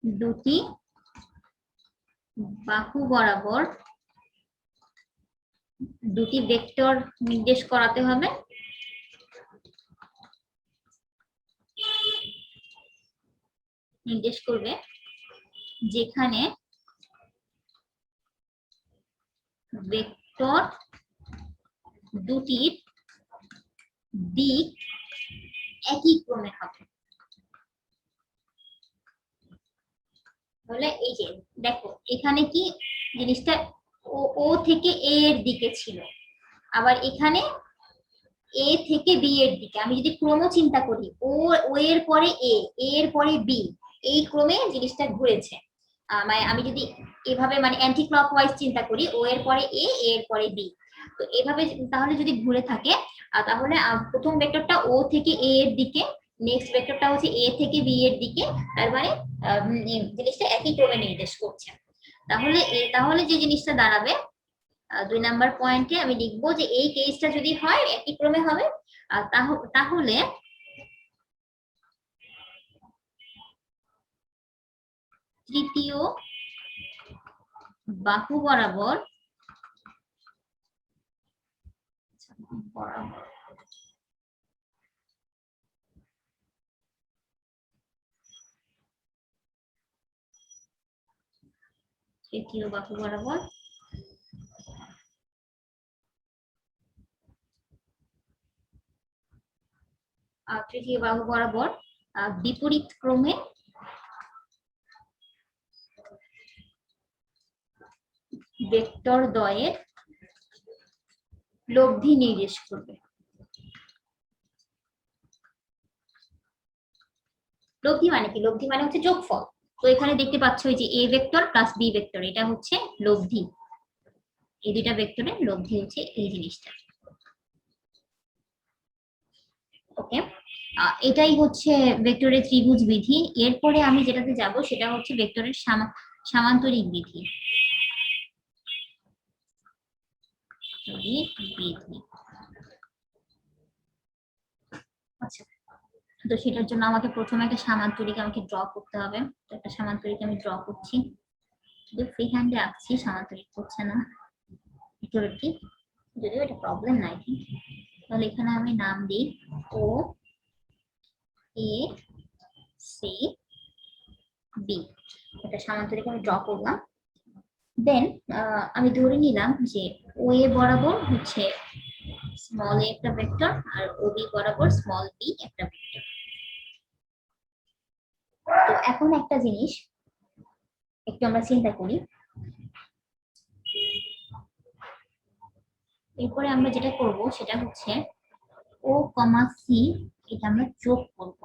দুটি বাহু বরাবর দুটি ভেক্টর নির্দেশ করাতে হবে, নির্দেশ করবে যেখানে ভেক্টর দুটির দিক একই ক্রমে হবে। তাহলে এই যে দেখো এখানে কি জিনিসটা ও থেকে এ এর দিকে ছিল, আবার এখানে এ থেকে বি এর দিকে। আমি যদি ক্রম চিন্তা করি ও এর পরে এ এর পরে বি, এই ক্রমে জিনিসটা ঘুরেছে। মানে আমি যদি এভাবে মানে অ্যান্টি ক্লকওয়াইজ চিন্তা করি, ও এর পরে এ এর পরে বি, তো এভাবে তাহলে যদি ঘুরে থাকে তাহলে প্রথম ভেক্টরটা ও থেকে এ এর দিকে, নেক্সট ভেক্টরটা হচ্ছে এ থেকে বি এর দিকে, তার মানে জিনিসটা একই ক্রমে নির্দেশ করছে। তাহলে যে জিনিসটা দাঁড়াবে 2 নাম্বার পয়েন্টে আমি লিখবো যে এই কেসটা যদি হয় একই ক্রমে হবে, তাহলে তৃতীয় বাহু বরাবর তৃতীয় বাহু বরাবর তৃতীয় বাহু বরাবর বিপরীত ক্রমে ভেক্টর দ্বয়ের লব্ধি নির্দেশ করবে। লব্ধি মানে কি? লব্ধি মানে হচ্ছে যোগফল। তো এখানে দেখতে পাচ্ছ এই যে A vector plus B vector, এটা হচ্ছে লব্ধি। এই দুইটা ভেক্টরের লব্ধি হচ্ছে এই জিনিসটা। ওকে, এটাই হচ্ছে ভেক্টরের ত্রিভুজ বিধি। এরপরে আমি যেটাতে যাব সেটা হচ্ছে ভেক্টরের সামান্তরিক বিধি। আচ্ছা, তো সেটার জন্য আমাকে প্রথমে একটা সামান্তরিক আমাকে ড্র করতে হবে। তো একটা সামান্তরিক আমি ড্র করছি, শুধু ফ্রি হ্যান্ডে আঁকছি, সামান্তরিক করছে না ভিতরটি, যদিও এটা প্রবলেম নাই। তাহলে এখানে আমি নাম দিই ও এ সি বি, এটা সামান্তরিক আমি ড্র করলাম। দেন আমি ধরে নিলাম যে ও এ বরাবর হচ্ছে স্মল এ একটা ভেক্টর আর ও বি বরাবর স্মল বি একটা ভেক্টর। তো এখন একটা জিনিস একটু আমরা চিন্তা করি, এরপরে আমরা যেটা করব সেটা হচ্ছে ও কমা সি, এটা আমরা যোগ করব।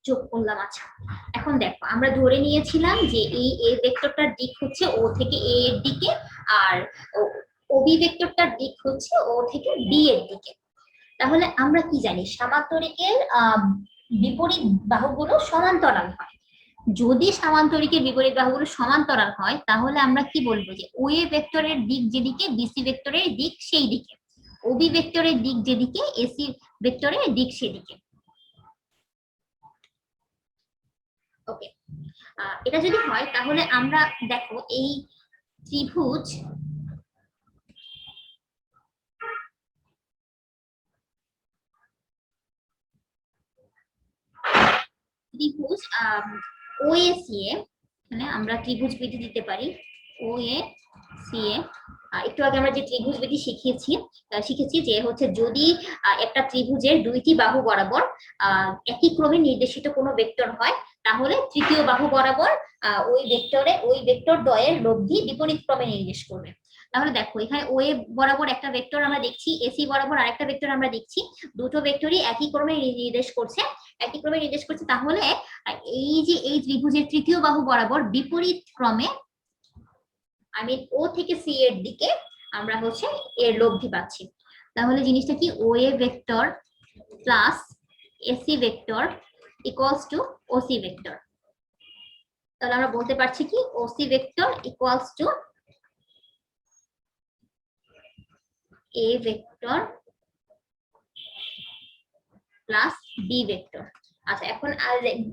যোগ করলাম। আচ্ছা, এখন দেখো আমরা ধরে নিয়েছিলাম যে এই এ ভেক্টরটার দিক হচ্ছে ও থেকে এ এর দিকে, আর ও বি ভেক্টরটার দিক হচ্ছে ও থেকে বি এর দিকে। তাহলে আমরা কি জানি, সামান্তরিকের বিপরীত বাহুগুলো সমান্তরাল হয়। যদি সামান্তরিকের বিপরীত বাহুগুলো সমান্তরাল হয় তাহলে আমরা কি বলবো যে ও এ ভেক্টরের দিক যেদিকে বিসি ভেক্টরের দিক সেই দিকে, ও বি ভেক্টরের দিক যেদিকে এসি ভেক্টরের দিক সেদিকে। ওকে, এটা যদি হয় তাহলে আমরা দেখো এই ত্রিভুজ ত্রিভুজ ও এ সি এ, মানে আমরা ত্রিভুজ বিধি দিতে পারি ও এ সি এ। একটু আগে আমরা যে ত্রিভুজ বিধি শিখেছি যে হচ্ছে যদি একটা ত্রিভুজের দুইটি বাহু বরাবর একই ক্রমে নির্দেশিত কোনো ভেক্টর হয় তাহলে তৃতীয় বাহু বরাবর ওই ভেক্টর দ্বয়ের লব্ধি বিপরীত ক্রমে নির্দেশ করবে। তাহলে দেখো এখানে ও এ বরাবর একটা ভেক্টর আমরা দেখছি, এসি বরাবর আরেকটা ভেক্টর আমরা দেখছি, দুটো ভেক্টরই একই ক্রমে নির্দেশ করছে, একই ক্রমে নির্দেশ করছে। তাহলে এই যে এই ত্রিভুজের তৃতীয় বাহু বরাবর বিপরীত ক্রমে আমি ও থেকে সি এর দিকে আমরা হচ্ছে এর লব্ধি পাচ্ছি। তাহলে জিনিসটা কি, O A vector plus AC vector equals to OC vector. তাহলে আমরা বলতে পারছি কি OC vector equals to A vector plus B vector. আচ্ছা এখন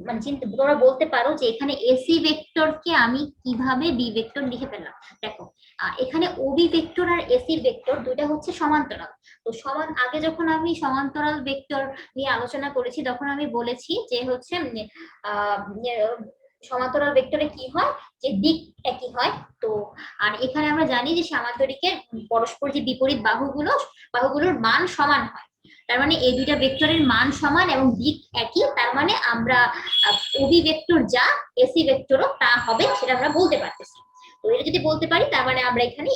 মানে চিন্তা তোমরা বলতে পারো যে এখানে এসি ভেক্টরকে আমি কিভাবে বি ভেক্টর লিখে ফেললাম। দেখো এখানে ওবি ভেক্টর আর এসি ভেক্টর দুইটা হচ্ছে সমান্তরাল। তো আগে যখন আমি সমান্তরাল ভেক্টর নিয়ে আলোচনা করেছি তখন আমি বলেছি যে হচ্ছে সমান্তরাল ভেক্টরে কি হয় যে দিক একই হয়। তো আর এখানে আমরা জানি যে সামান্তরিকের পরস্পর যে বিপরীত বাহুগুলোর মান সমান হয়। তার মানে এই দুইটা ভেক্টরের মান সমান এবং দিক একই, তার মানে আমরা ওবি ভেক্টর যা এসি ভেক্টরও তা হবে সেটা আমরা বলতে পারতেছি। তো এটা যদি বলতে পারি তার মানে আমরা এখানে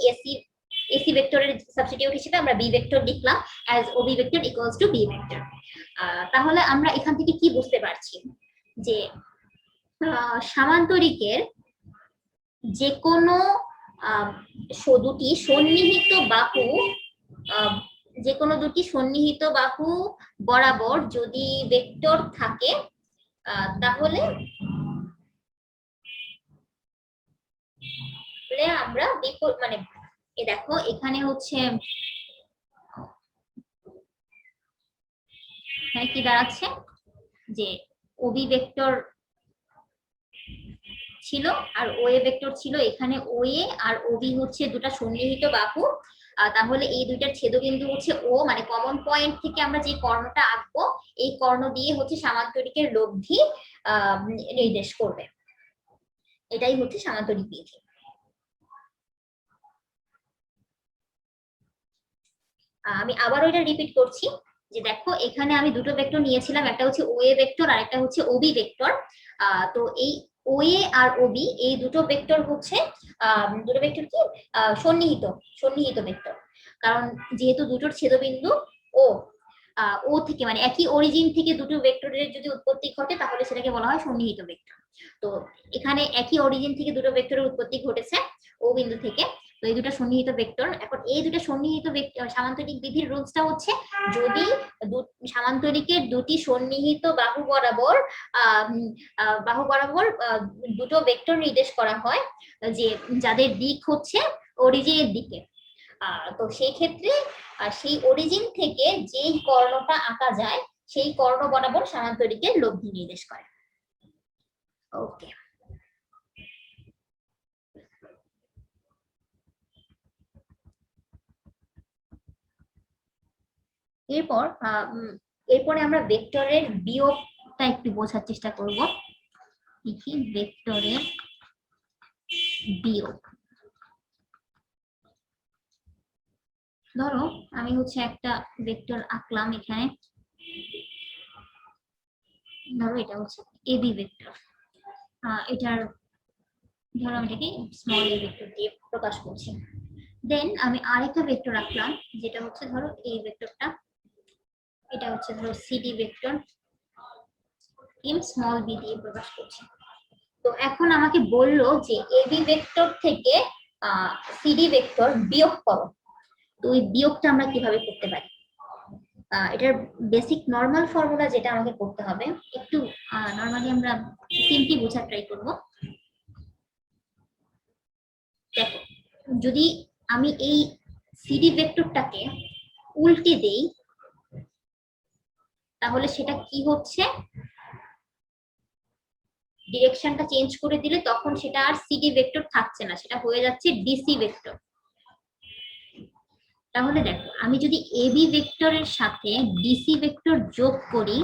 এসি ভেক্টরের সাবস্টিটিউট হিসেবে আমরা বি ভেক্টর লিখলাম as OB vector equals to B vector. তাহলে আমরা এখান থেকে কি বুঝতে পারছি যে সামান্তরিকের যে কোনো দুটি সন্নিহিত বাহু যে কোনো দুটি সন্নিহিত বাহু বরাবর যদি ভেক্টর থাকে তাহলে আমরা মানে দেখো এখানে হচ্ছে এখানে কি দাঁড়াচ্ছে যে ওবি ভেক্টর ছিল আর ওএ ভেক্টর ছিল। এখানে ওএ আর ওবি হচ্ছে দুটো সন্নিহিত বাহু। তাহলে এই দুইটার ছেদবিন্দু হচ্ছে ও, মানে কমন পয়েন্ট থেকে আমরা যে কর্ণটা আঁকবো এই কর্ণ দিয়ে হচ্ছে সামান্তরিকের লব্ধি নির্দেশ করবে। এটাই হচ্ছে সামান্তরিক বিধি। আমি আবারও এটা রিপিট করছি যে দেখো এখানে আমি দুটো ভেক্টর নিয়েছিলাম, একটা হচ্ছে ওএ ভেক্টর আর একটা হচ্ছে ওবি ভেক্টর। তো এই ওএ আর ওবি এই দুটো ভেক্টর হচ্ছে কি সন্নিহিত ভেক্টর। কারণ যেহেতু দুটোর ছেদবিন্দু ও থেকে মানে একই অরিজিন থেকে দুটো ভেক্টরের যদি উৎপত্তি ঘটে তাহলে সেটাকে বলা হয় সন্নিহিত ভেক্টর। তো এখানে একই অরিজিন থেকে দুটো ভেক্টরের উৎপত্তি ঘটেছে ও বিন্দু থেকে। তো এই দুটো সন্নিহিত ভেক্টর। এখন এই দুটো সন্নিহিত সামান্তরিক বিধির রুলসটা হচ্ছে যদি সামান্তরিকের দুটি সন্নিহিত বাহু বরাবর দুটো ভেক্টর নির্দেশ করা হয় যে যাদের দিক হচ্ছে অরিজিনের দিকে, তো সেই ক্ষেত্রে সেই অরিজিন থেকে যেই কর্ণটা আঁকা যায় সেই কর্ণ বরাবর সামান্তরিকের লব্ধি নির্দেশ করে। ওকে, এরপরে আমরা ভেক্টরের বিয়োগটা একটু বোঝার চেষ্টা করব। লিখি ভেক্টরের বিয়োগ। ধরো আমি হচ্ছে একটা ভেক্টর আঁকলাম এখানে, ধরো এটা হচ্ছে এবি ভেক্টর। এটার ধরো আমি এটাকে স্মল এ ভেক্টর দিয়ে প্রকাশ করছি। দেন আমি আরেকটা ভেক্টর আঁকলাম যেটা হচ্ছে ধরো এই ভেক্টরটা, এটা হচ্ছে ধরো CD vector in small B দিয়ে প্রকাশ করছি। তো এখন আমাকে বললো যে এবি ভেক্টর থেকে সিডি ভেক্টর বিয়োগ করো। তো ওই বিয়োগটা আমরা কিভাবে করতে পারি? এটার বেসিক নরমাল ফর্মুলা যেটা আমাকে করতে হবে, একটু নরমালি আমরা সিম্পলি বোঝার ট্রাই করব। দেখো যদি আমি এই সিডি ভেক্টরটাকে উল্টে দেই তাহলে সেটা কি হচ্ছে, ডিরেকশনটা চেঞ্জ করে দিলে তখন সেটা আর সিডি ভেক্টর থাকছে না, সেটা হয়ে যাচ্ছে ডিসি ভেক্টর। তাহলে দেখো আমি যদি এবি ভেক্টরের সাথে ডিসি ভেক্টর যোগ করি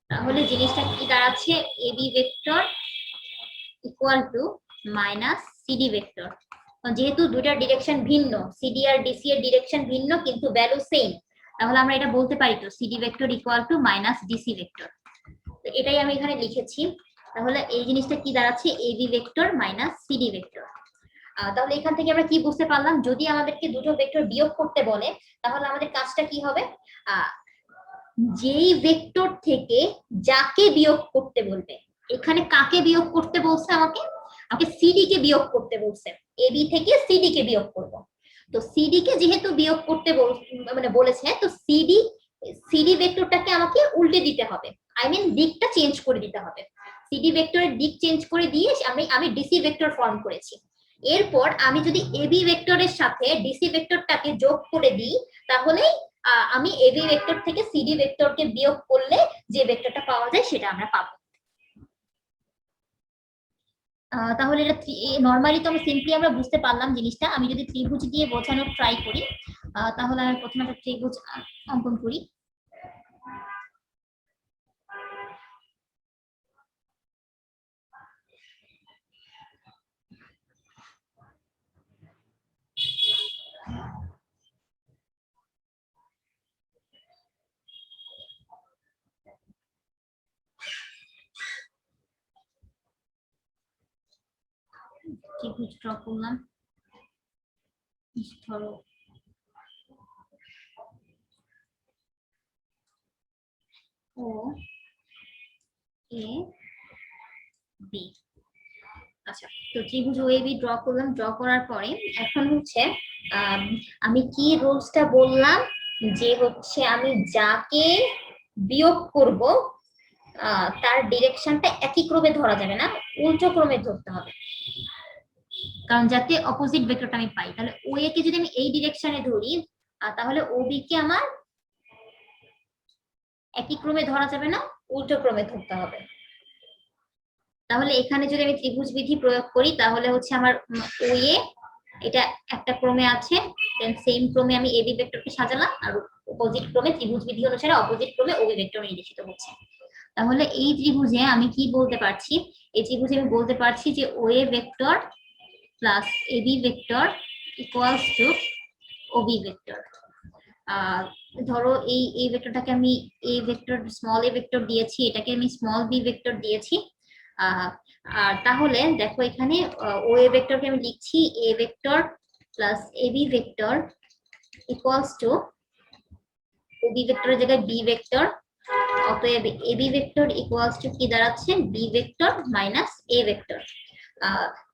তাহলে জিনিসটা কি দাঁড়াচ্ছে, AB vector equal to minus CD vector. যেহেতু দুইটার ডিরেকশন ভিন্ন, সিডি আর ডিসি এর ডিরেকশন ভিন্ন কিন্তু ভ্যালু সেম, তাহলে আমরা এটা বলতে পারি তো CD vector equal to minus DC vector. তো এটাই আমি এখানে লিখেছি। তাহলে এই জিনিসটা কি দাঁড়াচ্ছে, AB vector minus CD vector. তাহলে এখান থেকে আমরা কি বুঝতে পারলাম, যদি আমাদেরকে দুটো ভেক্টর বিয়োগ করতে বলে তাহলে আমাদের কাজটা কি হবে, যেই ভেক্টর থেকে যাকে বিয়োগ করতে বলবে, এখানে কাকে বিয়োগ করতে বলছে, আমাকে সিডি কে বিয়োগ করতে বলছে, এবি থেকে সিডি কে বিয়োগ করব। তো সিডি কে যেহেতু বিয়োগ করতে মানে বলেছে, তো সিডি সিডি ভেক্টরটাকে আমাকে উল্টে দিতে হবে, আই মিন দিকটা চেঞ্জ করে দিতে হবে। সিডি ভেক্টরের দিক চেঞ্জ করে দিয়ে আমি ডিসি ভেক্টর ফর্ম করেছি। এরপর আমি যদি এবি ভেক্টরের সাথে ডিসি ভেক্টরটাকে যোগ করে দিই, তাহলেই আমি এবি ভেক্টর থেকে সিডি ভেক্টরকে বিয়োগ করলে যে ভেক্টরটা পাওয়া যায় সেটা আমরা পাবো। তাহলে এটা নরমালি তো সিম্পলি আমরা বুঝতে পারলাম জিনিসটা। আমি যদি ত্রিভুজ দিয়ে বোঝানোর ট্রাই করি, তাহলে আমি প্রথমে একটা ত্রিভুজ অঙ্কন করি। ত্রিভুজ ড্র করলাম, ধরো ও এ বি। আচ্ছা, তো ত্রিভুজ ও এ বি ড্র করলাম। ড্র করার পরে এখন হচ্ছে আমি কি রুলসটা বললাম, যে হচ্ছে আমি যাকে বিয়োগ করব তার ডিরেকশনটা একই ক্রমে ধরা যাবে না, উল্টো ক্রমে ধরতে হবে, কারণ যাতে অপোজিট ভেক্টরটা আমি পাই। তাহলে ও এ কে যদি আমি এই ডিরেকশনে ধরি, তাহলে ও বি কে আমার একই ক্রমে ধরা যাবে না, উল্টো ক্রমে ধরতে হবে। তাহলে এখানে যদি আমি ত্রিভুজ বিধি প্রয়োগ করি, তাহলে হচ্ছে আমার ও এ এটা একটা ক্রমে আছে, দেন সেম ক্রমে আমি এবি ভেক্টরকে সাজালাম, আর অপোজিট ক্রমে ত্রিভুজ বিধি অনুসারে অপোজিট ক্রমে ওবি ভেক্টর নির্দেশিত হচ্ছে। তাহলে এই ত্রিভুজে আমি কি বলতে পারছি, এই ত্রিভুজে আমি বলতে পারছি যে O A vector plus AB vector equals to OB vector. ধরো এই ভেক্টরটাকে আমি A vector, small A vector দিয়েছি, এটাকে আমি স্মল বি ভেক্টর দিয়েছি। আর তাহলে দেখো এখানে ও এ ভেক্টরকে আমি লিখছি A vector plus AB vector equals to OB ভেক্টরের জায়গায় বি ভেক্টর। অতএব এবি ভেক্টর ইকুয়ালস টু কি দাঁড়াচ্ছে, B vector minus A vector.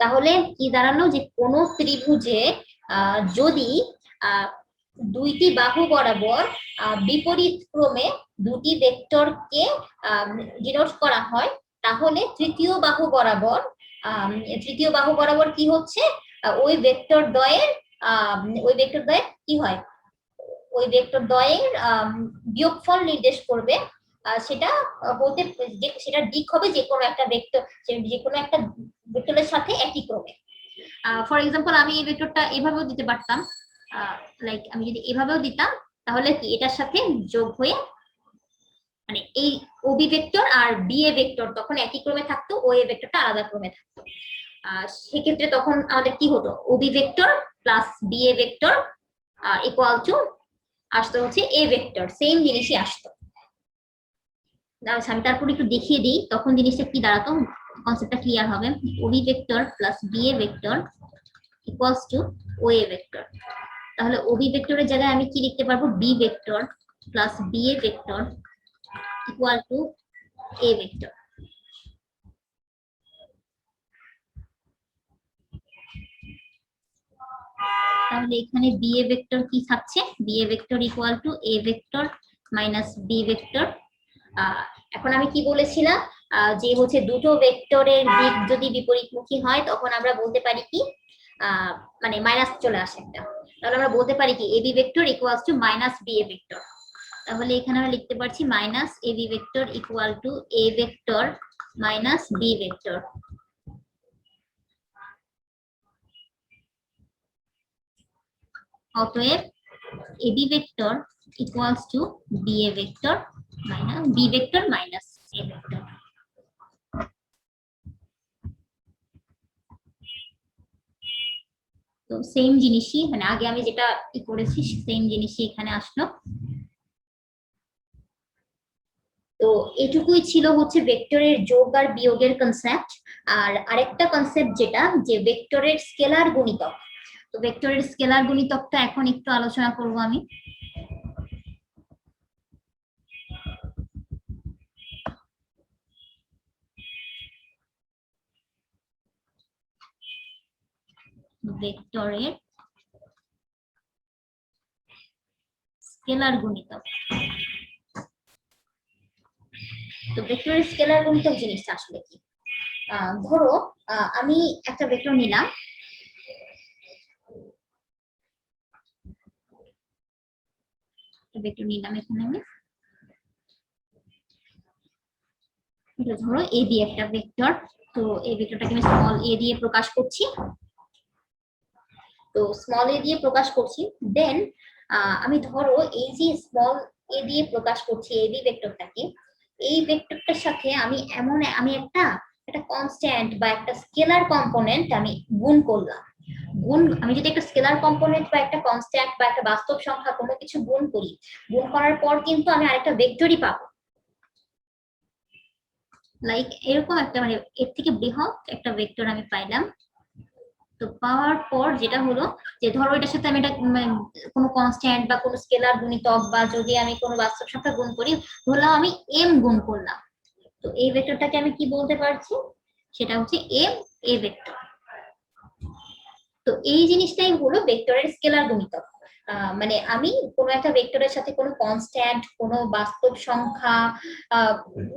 তাহলে কি দাঁড়ালো, যে কোন ত্রিভুজে যদি দুইটি বাহু বরাবর বিপরীত ক্রমে দুটি ভেক্টরকে ডিনোট করা হয়, তাহলে তৃতীয় বাহু বরাবর কি হচ্ছে, ওই ভেক্টর দ্বয়ের কি হয়, ওই ভেক্টর দ্বয়ের বিয়োগফল নির্দেশ করবে। সেটা বলতে সেটা দিক হবে যে কোনো একটা ভেক্টর, যে কোনো একটা ভেক্টরের সাথে একই ক্রমে। ফর এক্সাম্পল আমি এই ভেক্টরটা এভাবেও দিতে পারতাম, লাইক আমি যদি এভাবেও দিতাম, তাহলে কি এটার সাথে যোগ হয়ে মানে এই ওবি ভেক্টর আর বি এ ভেক্টর তখন একই ক্রমে থাকতো, ও এ ভেক্টরটা আলাদা ক্রমে থাকতো। সেক্ষেত্রে তখন আমাদের কি হতো, OB vector plus B A vector equal to আসতো হচ্ছে এ ভেক্টর, সেম জিনিসই আসতো। আমি তারপর একটু দেখিয়ে দিই, তখন জিনিসটা কি দাঁড়াতো, কনসেপ্টটা ক্লিয়ার হবে। OB vector plus B A vector equals to O A vector. তাহলে ওবি ভেক্টরের জায়গায় আমি কি লিখতে পারবো, B vector plus B A vector equal to A vector. তাহলে এখানে বি এ ভেক্টর কি থাকছে, B A vector equal to A vector minus B vector. এখন আমি কি বলেছিলাম, যে হচ্ছে দুটো ভেক্টরের দিক যদি বিপরীতমুখী হয়, তখন আমরা বলতে পারি কি, মানে মাইনাস চলে আসে একটা, তাহলে আমরা বলতে পারি কি AB vector equals to minus B A vector. তাহলে এখানে আমরা লিখতে পারছি minus AB vector equal to A vector minus B vector. অতএব AB vector equals to B A vector minus B vector minus A vector. তো same জিনিসই, মানে আগে আমি যেটা করেছি সেম জিনিসই এখানে আসলো। তো এটুকুই ছিল হচ্ছে ভেক্টরের যোগ আর বিয়োগের কনসেপ্ট। আর আরেকটা কনসেপ্ট যেটা, যে ভেক্টরের স্কেলার গুণিতক। তো ভেক্টরের স্কেলার গুণিতকটা এখন একটু আলোচনা করব আমি। ভেক্টরের স্কেলার গুণিতক। তো ভেক্টরের স্কেলার গুণিতক জিনিসটা আসলে কি? ধরো আমি একটা ভেক্টর নিলাম, এখানে আমি এটা ধরো এ দিয়ে একটা ভেক্টর, তো এই ভেক্টরটাকে আমি স্মল এ দিয়ে প্রকাশ করছি। তো স্মল এ দিয়ে প্রকাশ করছি, দেন আমি ধরো এই যে স্মল এ দিয়ে প্রকাশ করছি এ বি ভেক্টরটাকে, এই ভেক্টরটার সাথে আমি একটা কনস্ট্যান্ট বা একটা স্কেলার কম্পোনেন্ট আমি গুণ করলাম। আমি যদি একটা স্কেলার কম্পোনেন্ট বা একটা কনস্ট্যান্ট বা একটা বাস্তব সংখ্যা কোনো কিছু গুণ করি, গুণ করার পর কিন্তু আমি আরেকটা ভেক্টরই পাবো। লাইক এরকম একটা মানে এর থেকে বৃহৎ একটা ভেক্টর আমি পাইলাম। তো পাওয়ার পর যেটা হলো যে ধরো এটার সাথে আমি এটা কোনো কনস্ট্যান্ট বা কোনো স্কেলার গুণিতক বা যদি আমি কোনো বাস্তব সংখ্যা গুণ করি, ধরলাম আমি এম গুণ করলাম, তো এই ভেক্টরটাকে আমি কি বলতে পারছি? সেটা হচ্ছে এম এ ভেক্টর। তো এই জিনিসটাই হলো ভেক্টরের স্কেলার গুণিতক। মানে আমি কোনো একটা ভেক্টরের সাথে কোনো কনস্ট্যান্ট, কোনো বাস্তব সংখ্যা,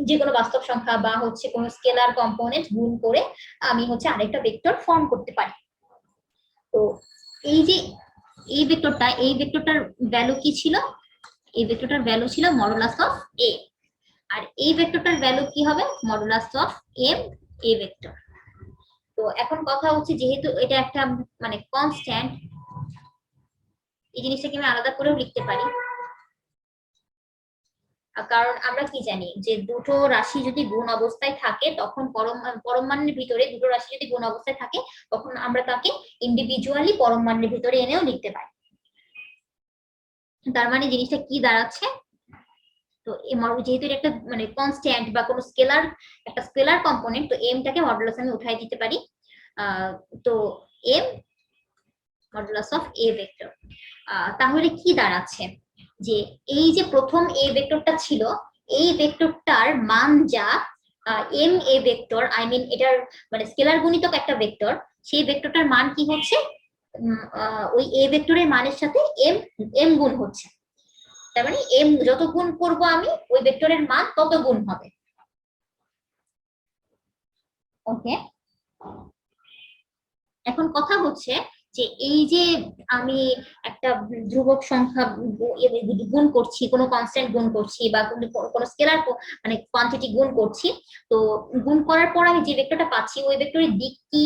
যে কোনো বাস্তব সংখ্যা বা হচ্ছে কোনো স্কেলার কম্পোনেন্ট গুণ করে আমি হচ্ছে আরেকটা ভেক্টর ফর্ম করতে পারি। তো এই যে এই ভেক্টরটার ভ্যালু কি ছিল? এই ভেক্টরটার ভ্যালু ছিল মডুলাস অফ এ, আর এই ভেক্টরটার ভ্যালু কি হবে? Modulus of M A vector. তো এখন কথা হচ্ছে যেহেতু এটা একটা মানে কনস্ট্যান্ট, এই জিনিসটাকে আমি আলাদা করেও লিখতে পারি। কারণ আমরা কি জানি যে দুটো রাশি যদি গুণ অবস্থায় থাকে তখন পরম মানের ভিতরে দুটো রাশি যদি গুণ অবস্থায় থাকে তখন আমরা তাকে ইন্ডিভিজুয়ালি পরম মানের ভিতরে এনেও লিখতে পারি। তার মানে জিনিসটা কি দাঁড়াচ্ছে? তো যেহেতু এটা একটা মানে কনস্ট্যান্ট বা কোনো একটা স্কেলার কম্পোনেন্ট, তো এমটাকে মডুলাস আমি উঠাই দিতে পারি। তো M modulus of A vector. তাহলে কি দাঁড়াচ্ছে যে এই যে প্রথম এ ভেক্টরটা ছিল, এই ভেক্টরটার মান যা M A vector, I mean এটার মানে স্কেলার গুণিতক একটা ভেক্টর, সেই ভেক্টরটার মান কি হচ্ছে? ওই এ ভেক্টরের মানের সাথে এম এম গুণ হচ্ছে। তার মানে এম যত গুণ করবো আমি ওই ভেক্টরের মান তত গুণ হবে। ওকে, এখন কথা হচ্ছে যে এই যে আমি একটা ধ্রুবক সংখ্যা গুণ করছি, কোনো কনস্ট্যান্ট গুণ করছি বা কোনো স্কেলার মানে কোয়ান্টিটি গুণ করছি, তো গুণ করার পর আমি যে ভেক্টরটা পাচ্ছি ওই ভেক্টরের দিক কি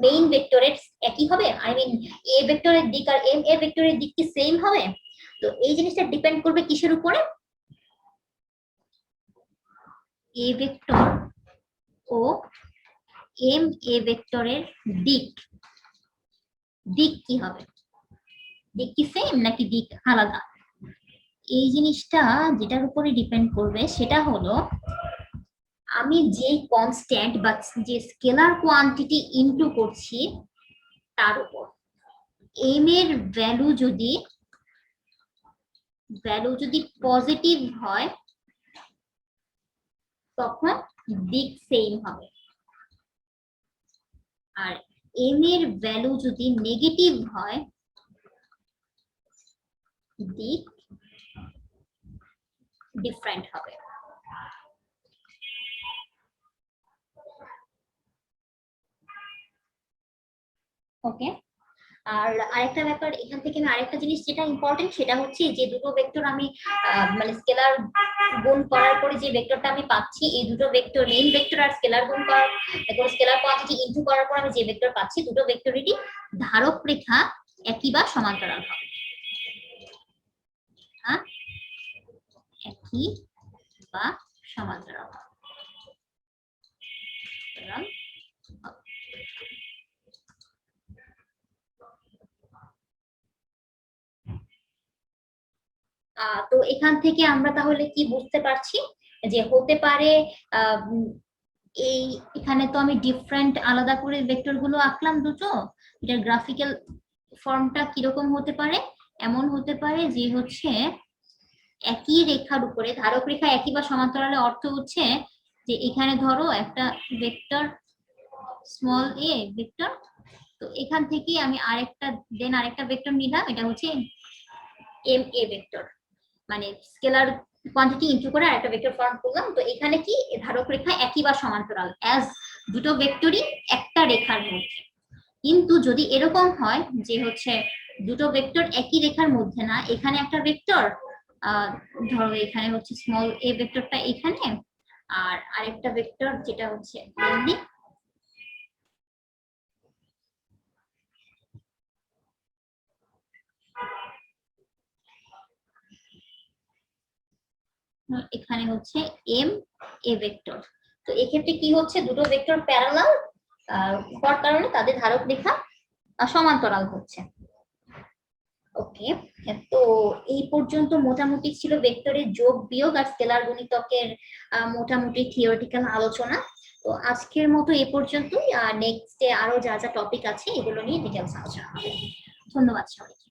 মেইন ভেক্টরের একই হবে? আই মিন এ ভেক্টরের দিক আর এম এ ভেক্টরের দিক কি সেম হবে? তো এই জিনিসটা ডিপেন্ড করবে কিসের উপরে? এ ভেক্টর ও এম এ ভেক্টরের দিক কি হবে? দিক কি সেম নাকি দিক আলাদা? এই জিনিসটা যেটার উপরে ডিপেন্ড করবে সেটা হলো আমি যে কনস্ট্যান্ট বা যে স্কেলার কোয়ান্টিটি ইনটু করছি তার উপর। এম এর ভ্যালু যদি পজিটিভ হয় তখন দিক সেম হবে, আর এম এর ভ্যালু যদি নেগেটিভ হয় দিক ডিফারেন্ট হবে। ওকে, আর আরেকটা ব্যাপার এখান থেকে আমি আরেকটা জিনিস যেটা ইম্পর্টেন্ট সেটা হচ্ছে যে দুটো ভেক্টর আমি মানে স্কেলার গুণ করার পরে যে ভেক্টরটা আমি পাচ্ছি, এই দুটো ভেক্টর মেইন ভেক্টর আর স্কেলার গুণ করার স্কেলার কোয়ান্টিটি ইনটু করার পর আমি যে ভেক্টর পাচ্ছি, দুটো ভেক্টরেরই ধারক রেখা একই বা সমান্তরাল হবে। হ্যাঁ, একই বা সমান্তরাল হবে। তো এখান থেকে আমরা তাহলে কি বুঝতে পারছি যে হতে পারে এখানে তো আমি ডিফারেন্ট আলাদা করে ভেক্টর গুলো আঁকলাম দুটো, এটার গ্রাফিক্যাল ফর্মটা কিরকম হতে পারে? এমন হতে পারে যে হচ্ছে একই রেখার উপরে ধারক রেখা একই বা সমান্তরালে অর্থ হচ্ছে যে এখানে ধরো একটা ভেক্টর স্মল এ ভেক্টর, তো এখান থেকে আমি আরেকটা ভেক্টর নিলাম, এটা হচ্ছে এম এ ভেক্টর। মানে স্কেলার কোয়ান্টিটি ইনটু করে আর একটা ভেক্টর ফর্ম করলাম। তো এখানে কি ধারক রেখা একই বা সমান্তরাল অ্যাজ দুটো ভেক্টরই একটা রেখার মধ্যে। কিন্তু যদি এরকম হয় যে হচ্ছে দুটো ভেক্টর একই রেখার মধ্যে না, এখানে একটা ভেক্টর ধরো এখানে হচ্ছে স্মল এ ভেক্টরটা এখানে, আর আরেকটা ভেক্টর যেটা হচ্ছে মেনলি এখানে হচ্ছে এম এ ভেক্টর। তো এক্ষেত্রে কি হচ্ছে দুটো ভেক্টর প্যারালাল হওয়ার কারণে তাদের ধারক রেখা সমান্তরাল হচ্ছে। ওকে, তো এই পর্যন্ত মোটামুটি ছিল ভেক্টরের যোগ বিয়োগ আর স্কেলার গুণিতকের মোটামুটি থিওরিটিক্যাল আলোচনা। তো আজকের মতো এ পর্যন্তই, আর নেক্সটে আরো যা যা টপিক আছে এগুলো নিয়ে ডিটেলস আলোচনা হবে। ধন্যবাদ সবাইকে।